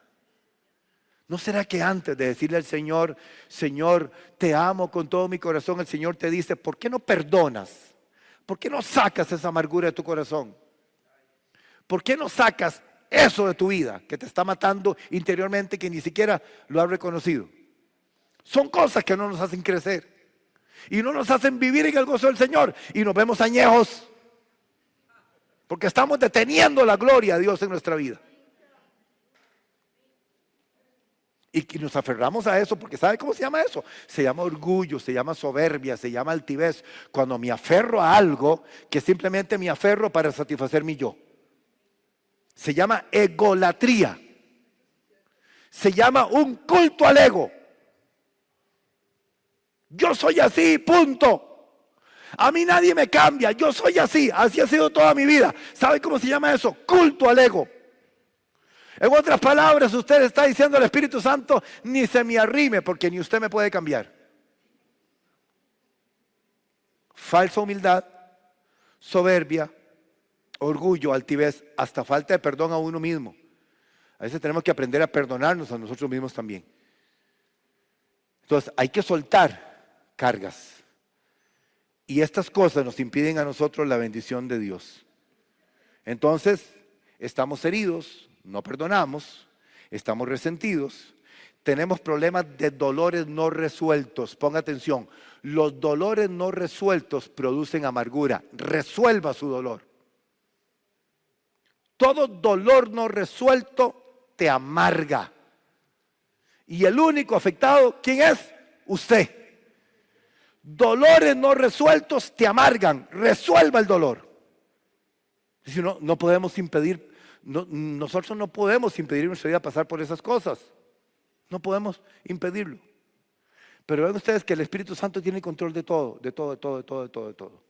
¿No será que antes de decirle al Señor, Señor, te amo con todo mi corazón, el Señor te dice, ¿por qué no perdonas? ¿Por qué no sacas esa amargura de tu corazón? ¿Por qué no sacas eso de tu vida que te está matando interiormente, que ni siquiera lo has reconocido? Son cosas que no nos hacen crecer y no nos hacen vivir en el gozo del Señor y nos vemos añejos porque estamos deteniendo la gloria de Dios en nuestra vida. Y nos aferramos a eso porque ¿sabe cómo se llama eso? Se llama orgullo, se llama soberbia, se llama altivez. Cuando me aferro a algo que simplemente me aferro para satisfacer mi yo. Se llama egolatría. Se llama un culto al ego. Yo soy así, punto. A mí nadie me cambia, yo soy así, así ha sido toda mi vida. ¿Sabe cómo se llama eso? Culto al ego. En otras palabras, usted está diciendo al Espíritu Santo, ni se me arrime porque ni usted me puede cambiar. Falsa humildad, soberbia, orgullo, altivez, hasta falta de perdón a uno mismo. A veces tenemos que aprender a perdonarnos a nosotros mismos también. Entonces hay que soltar cargas. Y estas cosas nos impiden a nosotros la bendición de Dios. Entonces estamos heridos, no perdonamos, estamos resentidos, tenemos problemas de dolores no resueltos. Ponga atención, los dolores no resueltos producen amargura. Resuelva su dolor. Todo dolor no resuelto te amarga. Y el único afectado, ¿quién es? Usted. Dolores no resueltos te amargan. Resuelva el dolor. Si no, no podemos impedir. Nosotros no podemos impedir en nuestra vida pasar por esas cosas. No podemos impedirlo. Pero ven ustedes que el Espíritu Santo tiene control de todo, de todo, de todo, de todo, de todo, de todo.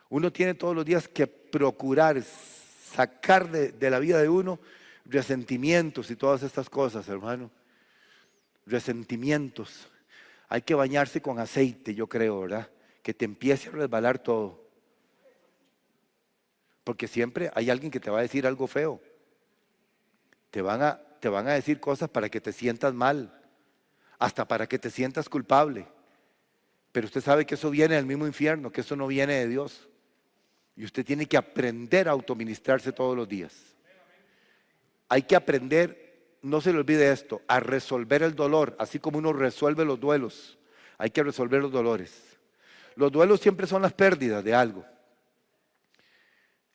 Uno tiene todos los días que procurar sacar de la vida de uno resentimientos y todas estas cosas, hermano. Resentimientos. Hay que bañarse con aceite, yo creo, ¿verdad? Que te empiece a resbalar todo. Porque siempre hay alguien que te va a decir algo feo. Te van a decir cosas para que te sientas mal. Hasta para que te sientas culpable. Pero usted sabe que eso viene del mismo infierno, que eso no viene de Dios. Y usted tiene que aprender a autoministrarse todos los días. Hay que aprender, no se le olvide esto, a resolver el dolor, así como uno resuelve los duelos. Hay que resolver los dolores. Los duelos siempre son las pérdidas de algo.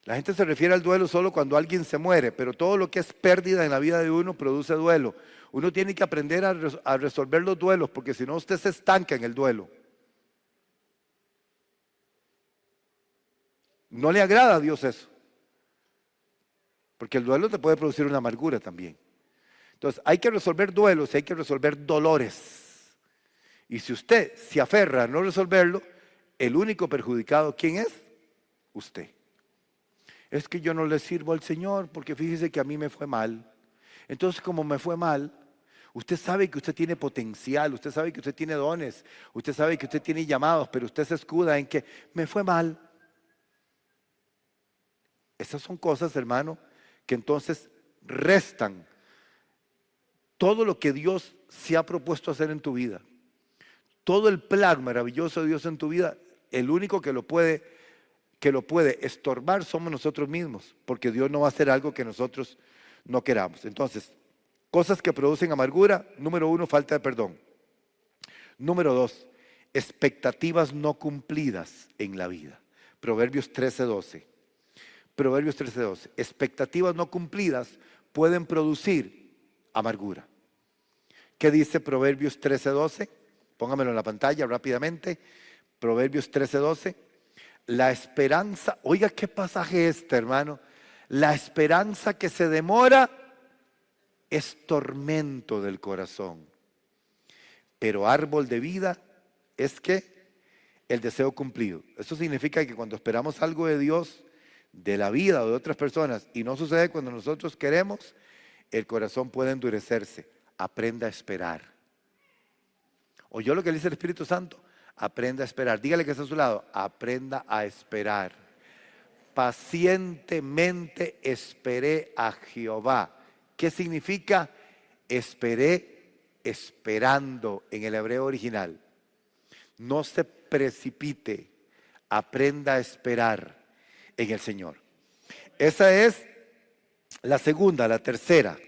La gente se refiere al duelo solo cuando alguien se muere, pero todo lo que es pérdida en la vida de uno produce duelo. Uno tiene que aprender a resolver los duelos, porque si no usted se estanca en el duelo. No le agrada a Dios eso, porque el duelo te puede producir una amargura también. Entonces hay que resolver duelos y hay que resolver dolores. Y si usted se aferra a no resolverlo, el único perjudicado, ¿quién es? Usted. Es que yo no le sirvo al Señor porque fíjese que a mí me fue mal. Entonces, como me fue mal, usted sabe que usted tiene potencial, usted sabe que usted tiene dones, usted sabe que usted tiene llamados, pero usted se escuda en que me fue mal. Esas son cosas, hermano, que entonces restan todo lo que Dios se ha propuesto hacer en tu vida. Todo el plan maravilloso de Dios en tu vida, el único que lo puede estorbar somos nosotros mismos, porque Dios no va a hacer algo que nosotros no queramos. Entonces, cosas que producen amargura: número 1, falta de perdón. Número 2, expectativas no cumplidas en la vida. Proverbios 13:12. Proverbios 13:12. Expectativas no cumplidas pueden producir amargura. ¿Qué dice Proverbios 13:12? Póngamelo en la pantalla rápidamente. Proverbios 13:12. La esperanza, oiga qué pasaje este, hermano. La esperanza que se demora es tormento del corazón, pero árbol de vida es que el deseo cumplido. Eso significa que cuando esperamos algo de Dios, de la vida o de otras personas, y no sucede cuando nosotros queremos, el corazón puede endurecerse. Aprenda a esperar. ¿Oyó lo que dice el Espíritu Santo? Aprenda a esperar. Dígale que está a su lado: aprenda a esperar. Pacientemente esperé a Jehová. ¿Qué significa? Esperé esperando en el hebreo original. No se precipite. Aprenda a esperar en el Señor. Esa es la segunda. La tercera,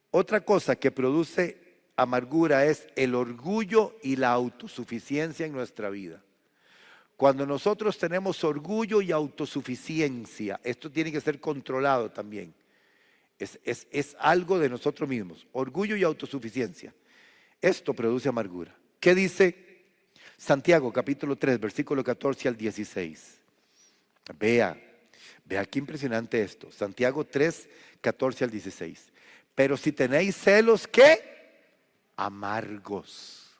otra cosa que produce amargura es el orgullo y la autosuficiencia en nuestra vida. Cuando nosotros tenemos orgullo y autosuficiencia, esto tiene que ser controlado también. Es algo de nosotros mismos. Orgullo y autosuficiencia. Esto produce amargura. ¿Qué dice Santiago capítulo 3, versículo 14 al 16? Vea qué impresionante esto. Santiago 3, 14 al 16. Pero si tenéis celos, ¿qué? Amargos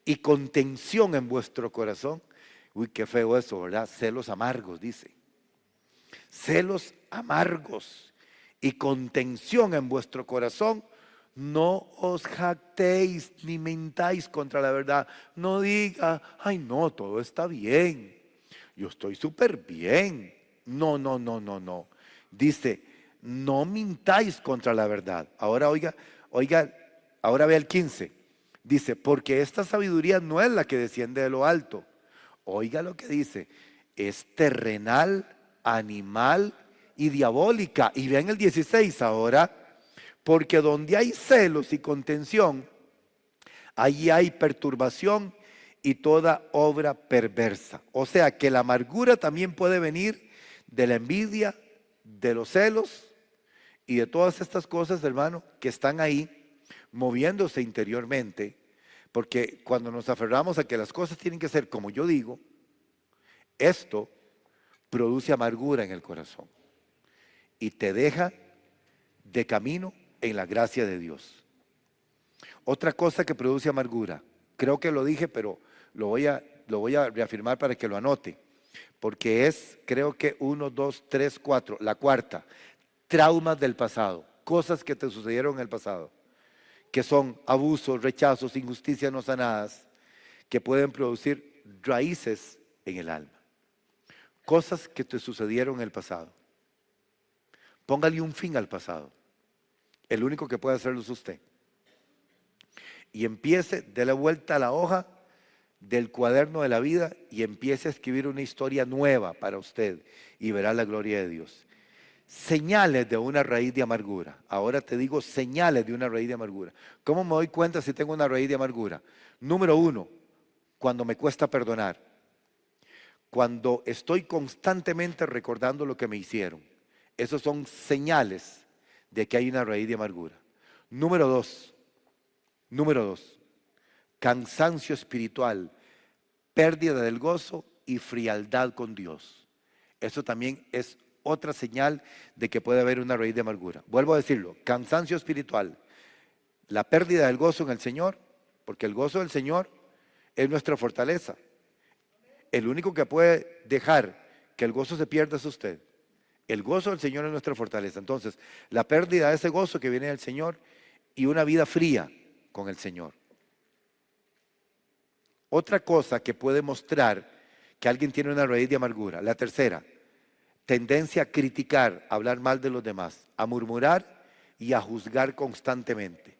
y contención en vuestro corazón. Uy, qué feo eso, ¿verdad? Celos amargos, dice. Celos amargos y contención en vuestro corazón. No os jactéis ni mintáis contra la verdad. No diga, ay no, todo está bien, yo estoy súper bien. No. Dice, no mintáis contra la verdad. Ahora oiga, ahora vea el 15. Dice, porque esta sabiduría no es la que desciende de lo alto. Oiga lo que dice, es terrenal, animal y diabólica. Y vean el 16 ahora. Porque donde hay celos y contención, allí hay perturbación y toda obra perversa. O sea que la amargura también puede venir de la envidia, de los celos y de todas estas cosas, hermano, que están ahí moviéndose interiormente. Porque cuando nos aferramos a que las cosas tienen que ser como yo digo, esto produce amargura en el corazón y te deja de camino en la gracia de Dios. Otra cosa que produce amargura, creo que lo dije, pero lo voy a reafirmar para que lo anote, porque es, creo que 1, 2, 3, 4, la cuarta, traumas del pasado, cosas que te sucedieron en el pasado, que son abusos, rechazos, injusticias no sanadas, que pueden producir raíces en el alma. Cosas que te sucedieron en el pasado. Póngale un fin al pasado. El único que puede hacerlo es usted. Y empiece, déle vuelta a la hoja del cuaderno de la vida y empiece a escribir una historia nueva para usted y verá la gloria de Dios. Señales de una raíz de amargura. Ahora te digo señales de una raíz de amargura. ¿Cómo me doy cuenta si tengo una raíz de amargura? Número uno, cuando me cuesta perdonar. Cuando estoy constantemente recordando lo que me hicieron. Esos son señales de que hay una raíz de amargura. Número dos, cansancio espiritual, pérdida del gozo y frialdad con Dios. Eso también es otra señal de que puede haber una raíz de amargura. Vuelvo a decirlo, cansancio espiritual, la pérdida del gozo en el Señor, porque el gozo del Señor es nuestra fortaleza. El único que puede dejar que el gozo se pierda es usted. El gozo del Señor es nuestra fortaleza. Entonces, la pérdida de ese gozo que viene del Señor y una vida fría con el Señor. Otra cosa que puede mostrar que alguien tiene una raíz de amargura. La tercera, tendencia a criticar, a hablar mal de los demás, a murmurar y a juzgar constantemente.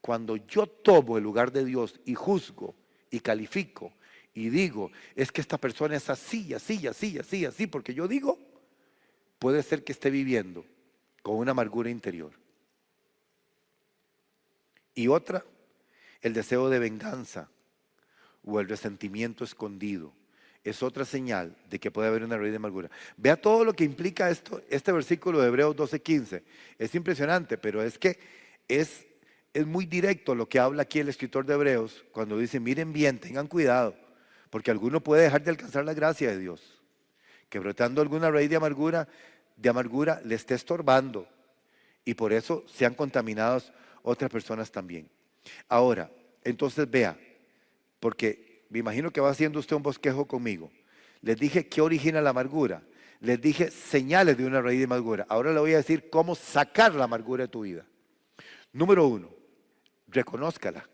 Cuando yo tomo el lugar de Dios y juzgo y califico y digo, es que esta persona es así, así, así, así, así, porque yo digo, puede ser que esté viviendo con una amargura interior. Y otra, el deseo de venganza o el resentimiento escondido. Es otra señal de que puede haber una raíz de amargura. Vea todo lo que implica esto, este versículo de Hebreos 12:15. Es impresionante, pero es que es muy directo lo que habla aquí el escritor de Hebreos cuando dice, miren bien, tengan cuidado, porque alguno puede dejar de alcanzar la gracia de Dios. Que brotando alguna raíz de amargura le esté estorbando y por eso sean contaminados otras personas también. Ahora, entonces vea, porque me imagino que va haciendo usted un bosquejo conmigo. Les dije qué origina la amargura, les dije señales de una raíz de amargura. Ahora le voy a decir cómo sacar la amargura de tu vida. Número uno, reconózcala.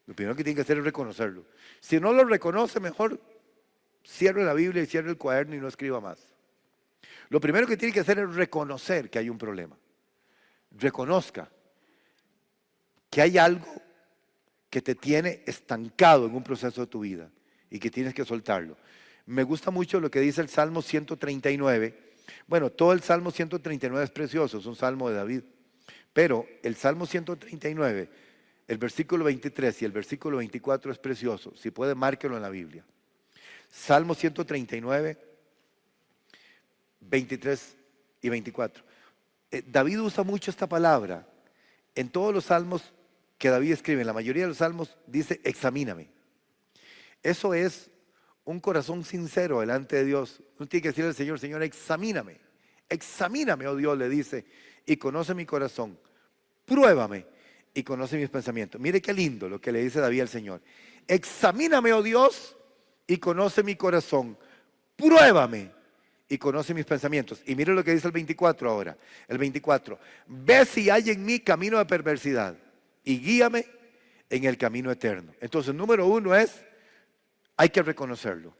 Lo primero que tiene que hacer es reconocerlo. Si no lo reconoce, mejor cierre la Biblia y cierre el cuaderno y no escriba más. Lo primero que tiene que hacer es reconocer que hay un problema. Reconozca que hay algo que te tiene estancado en un proceso de tu vida y que tienes que soltarlo. Me gusta mucho lo que dice el Salmo 139. Bueno, todo el Salmo 139 es precioso, es un salmo de David. Pero el Salmo 139, el versículo 23 y el versículo 24 es precioso. Si puede, márquelo en la Biblia. Salmo 139, 23 y 24. David usa mucho esta palabra. En todos los salmos que David escribe, en la mayoría de los salmos, dice, examíname. Eso es un corazón sincero delante de Dios. Uno tiene que decirle al Señor, Señor, examíname. Examíname, oh Dios, le dice, y conoce mi corazón. Pruébame y conoce mis pensamientos. Mire qué lindo lo que le dice David al Señor. Examíname, oh Dios, y conoce mi corazón. Pruébame y conoce mis pensamientos. Y mire lo que dice el 24 ahora. El 24. Ve si hay en mí camino de perversidad y guíame en el camino eterno. Entonces, número uno es, hay que reconocerlo.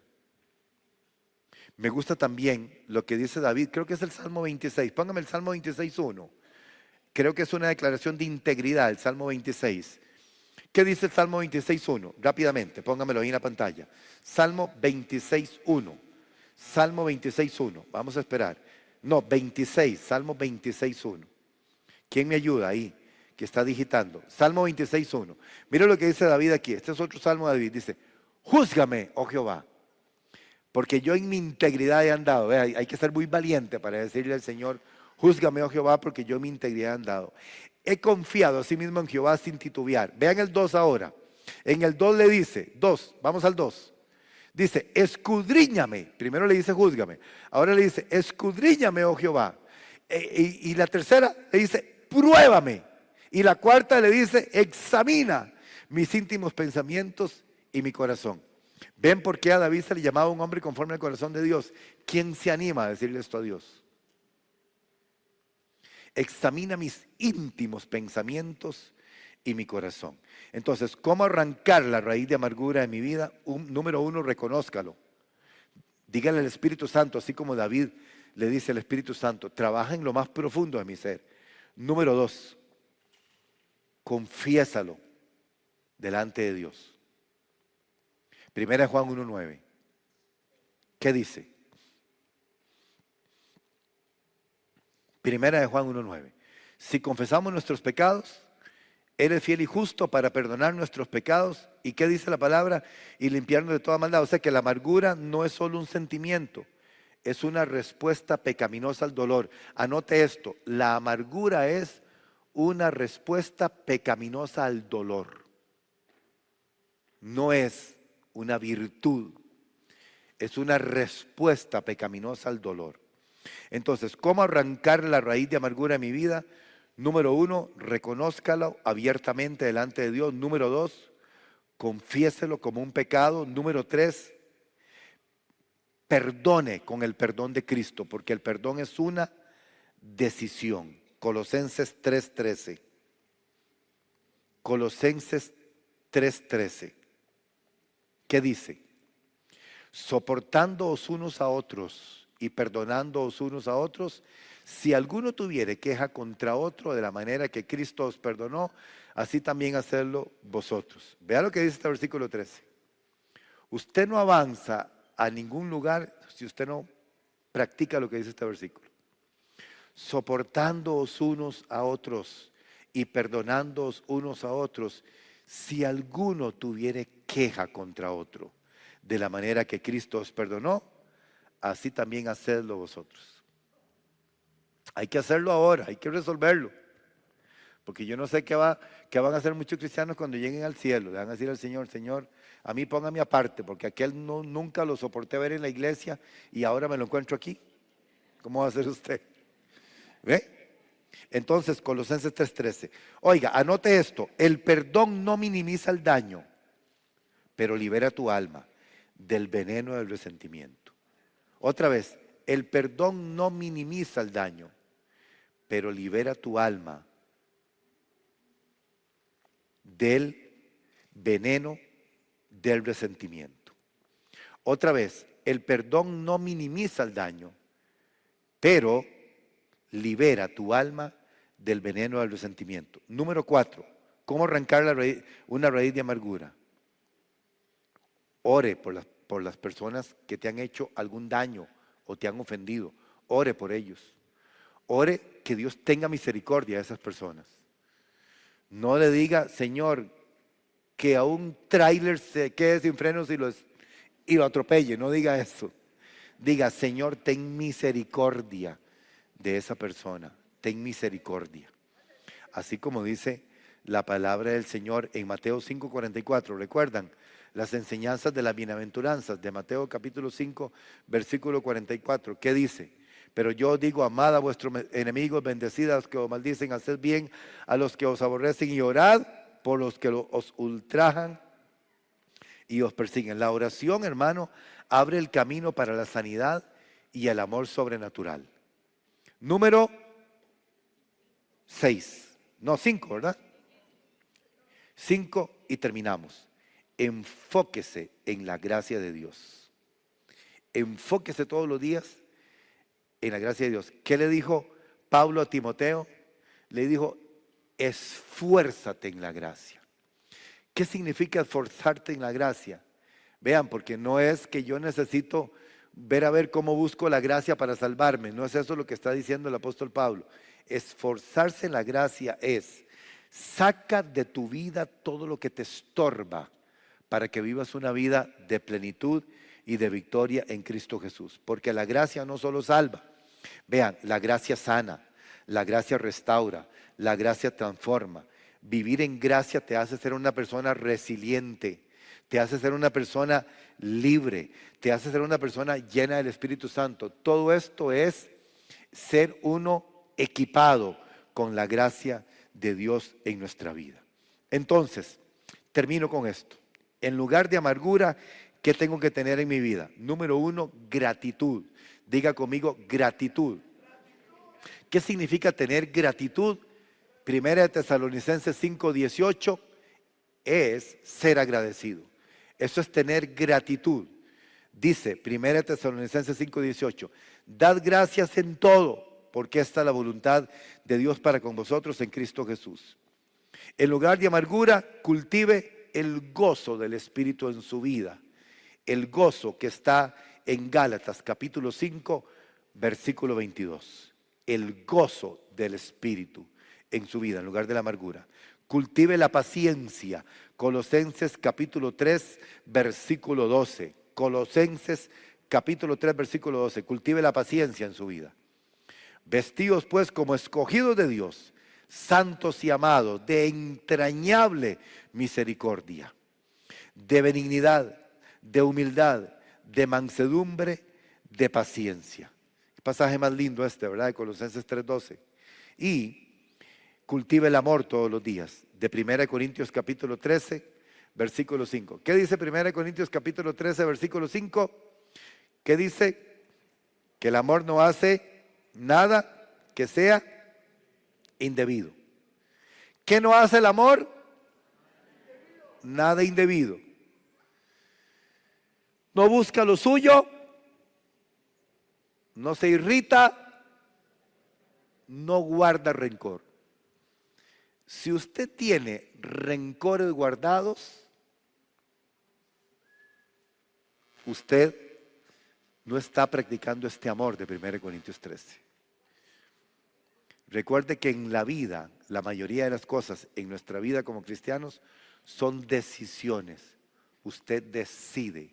Me gusta también lo que dice David, creo que es el Salmo 26. Póngame el Salmo 26:1. Creo que es una declaración de integridad, el Salmo 26. ¿Qué dice el Salmo 26:1? Rápidamente, póngamelo ahí en la pantalla. Salmo 26:1. Salmo 26:1. Vamos a esperar. No, 26. Salmo 26:1. ¿Quién me ayuda ahí? Que está digitando. Salmo 26:1. Mira lo que dice David aquí. Este es otro salmo de David. Dice, júzgame, oh Jehová, porque yo en mi integridad he andado. Vea, hay que ser muy valiente para decirle al Señor, júzgame, oh Jehová, porque yo en mi integridad he andado. He confiado a sí mismo en Jehová sin titubear. Vean el 2 ahora. En el 2 le dice, 2, vamos al 2. Dice, escudriñame. Primero le dice, júzgame. Ahora le dice, escudriñame, oh Jehová. Y la tercera le dice, pruébame. Y la cuarta le dice, examina mis íntimos pensamientos y mi corazón. ¿Ven por qué a David se le llamaba un hombre conforme al corazón de Dios? ¿Quién se anima a decirle esto a Dios? Examina mis íntimos pensamientos y mi corazón. Entonces, ¿cómo arrancar la raíz de amargura de mi vida? Número uno, reconózcalo. Dígale al Espíritu Santo, así como David le dice al Espíritu Santo, trabaja en lo más profundo de mi ser. Número dos, confiésalo delante de Dios. Primera de Juan 1:9. ¿Qué dice? Primera de Juan 1:9. Si confesamos nuestros pecados, Él es fiel y justo para perdonar nuestros pecados. ¿Y qué dice la palabra? Y limpiarnos de toda maldad. O sea que la amargura no es solo un sentimiento, es una respuesta pecaminosa al dolor. Anote esto, la amargura es una respuesta pecaminosa al dolor. No es una virtud, es una respuesta pecaminosa al dolor. Entonces, ¿cómo arrancar la raíz de amargura en mi vida? Número 1, reconózcalo abiertamente delante de Dios. Número 2, confiéselo como un pecado. Número 3, perdone con el perdón de Cristo, porque el perdón es una decisión. Colosenses 3:13. Colosenses 3:13. ¿Qué dice? Soportándoos unos a otros y perdonándoos unos a otros, si alguno tuviere queja contra otro de la manera que Cristo os perdonó, así también hacedlo vosotros. Vea lo que dice este versículo 13. Usted no avanza a ningún lugar si usted no practica lo que dice este versículo. Soportándoos unos a otros y perdonándoos unos a otros, si alguno tuviere queja contra otro, de la manera que Cristo os perdonó, así también hacedlo vosotros. Hay que hacerlo ahora, hay que resolverlo. Porque yo no sé qué van a hacer muchos cristianos cuando lleguen al cielo. Le van a decir al Señor, Señor, a mí póngame aparte, porque aquel nunca lo soporté ver en la iglesia y ahora me lo encuentro aquí. ¿Cómo va a hacer usted? ¿Ve? Entonces, Colosenses 3:13. Oiga, anote esto, el perdón no minimiza el daño, pero libera tu alma del veneno del resentimiento. Otra vez, el perdón no minimiza el daño, pero libera tu alma del veneno del resentimiento. Otra vez, el perdón no minimiza el daño, pero libera tu alma del veneno del resentimiento. Número 4, ¿cómo arrancar una raíz de amargura? Ore por las personas que te han hecho algún daño o te han ofendido. Ore por ellos. Ore que Dios tenga misericordia de esas personas. No le diga, Señor, que a un tráiler se quede sin frenos y lo atropelle. No diga eso. Diga, Señor, ten misericordia de esa persona. Ten misericordia. Así como dice la palabra del Señor en Mateo 5:44. ¿Recuerdan? Las enseñanzas de las bienaventuranzas de Mateo capítulo 5, versículo 44. ¿Qué dice? Pero yo os digo, amad a vuestros enemigos, bendecid a los que os maldicen, haced bien a los que os aborrecen y orad por los que os ultrajan y os persiguen. La oración, hermano, abre el camino para la sanidad y el amor sobrenatural. Número 6, no 5, ¿verdad? 5 y terminamos. Enfóquese en la gracia de Dios. Enfóquese todos los días en la gracia de Dios. ¿Qué le dijo Pablo a Timoteo? Le dijo, esfuérzate en la gracia. ¿Qué significa esforzarte en la gracia? Vean, porque no es que yo necesito ver a ver cómo busco la gracia para salvarme. No es eso lo que está diciendo el apóstol Pablo. Esforzarse en la gracia es, saca de tu vida todo lo que te estorba para que vivas una vida de plenitud y de victoria en Cristo Jesús. Porque la gracia no solo salva. Vean, la gracia sana, la gracia restaura, la gracia transforma. Vivir en gracia te hace ser una persona resiliente, te hace ser una persona libre, te hace ser una persona llena del Espíritu Santo. Todo esto es ser uno equipado con la gracia de Dios en nuestra vida. Entonces, termino con esto. En lugar de amargura, ¿qué tengo que tener en mi vida? Número 1, gratitud. Diga conmigo, gratitud. ¿Qué significa tener gratitud? Primera de Tesalonicenses 5:18 es ser agradecido. Eso es tener gratitud. Dice Primera de Tesalonicenses 5:18, dad gracias en todo, porque esta es la voluntad de Dios para con vosotros en Cristo Jesús. En lugar de amargura, cultive el gozo del Espíritu en su vida. el gozo que está en Gálatas capítulo 5, versículo 22. El gozo del Espíritu en su vida en lugar de la amargura. Cultive la paciencia. Colosenses capítulo 3, versículo 12. Colosenses capítulo 3, versículo 12. Cultive la paciencia en su vida. Vestidos pues como escogidos de Dios, santos y amados, de entrañable misericordia, de benignidad, de humildad, de mansedumbre, de paciencia. El pasaje más lindo este, ¿verdad? De Colosenses 3:12. Y cultive el amor todos los días. De 1 Corintios capítulo 13, versículo 5. ¿Qué dice 1 Corintios capítulo 13, versículo 5? ¿Qué dice? Que el amor no hace nada que sea indebido. ¿Qué no hace el amor? Nada indebido. No busca lo suyo, no se irrita, no guarda rencor. Si usted tiene rencores guardados, usted no está practicando este amor de 1 Corintios 13. Recuerde que en la vida, la mayoría de las cosas en nuestra vida como cristianos son decisiones. Usted decide.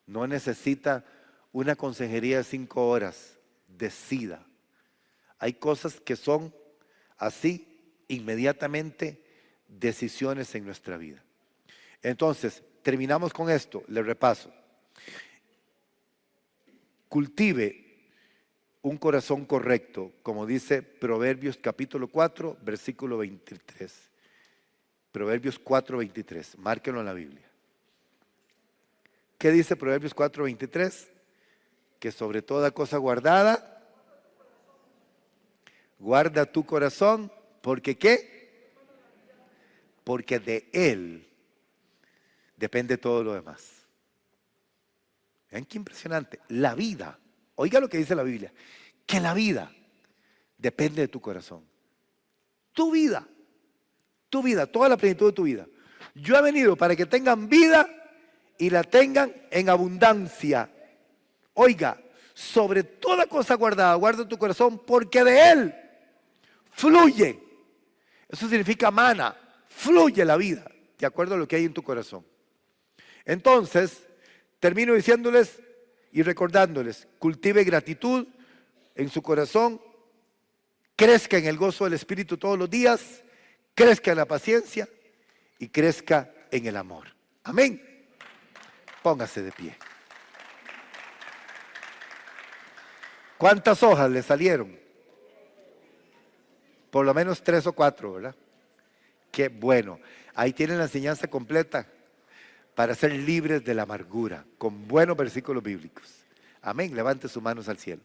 No necesita una consejería de 5 horas. Decida. Hay cosas que son así, inmediatamente, decisiones en nuestra vida. Entonces, terminamos con esto. Le repaso. Cultive un corazón correcto, como dice Proverbios capítulo 4, versículo 23. Proverbios 4, 23. Márquenlo en la Biblia. ¿Qué dice Proverbios 4, 23? Que sobre toda cosa guardada, guarda tu corazón, ¿porque qué? Porque de él depende todo lo demás. Vean qué impresionante. La vida, oiga lo que dice la Biblia, que la vida depende de tu corazón. Tu vida, toda la plenitud de tu vida. Yo he venido para que tengan vida y la tengan en abundancia. Oiga, sobre toda cosa guardada, guarda tu corazón, porque de él fluye. Eso significa mana, fluye la vida, de acuerdo a lo que hay en tu corazón. Entonces, termino diciéndoles y recordándoles, cultive gratitud en su corazón, crezca en el gozo del Espíritu todos los días, crezca en la paciencia y crezca en el amor. Amén. Póngase de pie. ¿Cuántas hojas le salieron? Por lo menos 3 o 4, ¿verdad? Qué bueno. Ahí tienen la enseñanza completa para ser libres de la amargura, con buenos versículos bíblicos. Amén. Levante sus manos al cielo.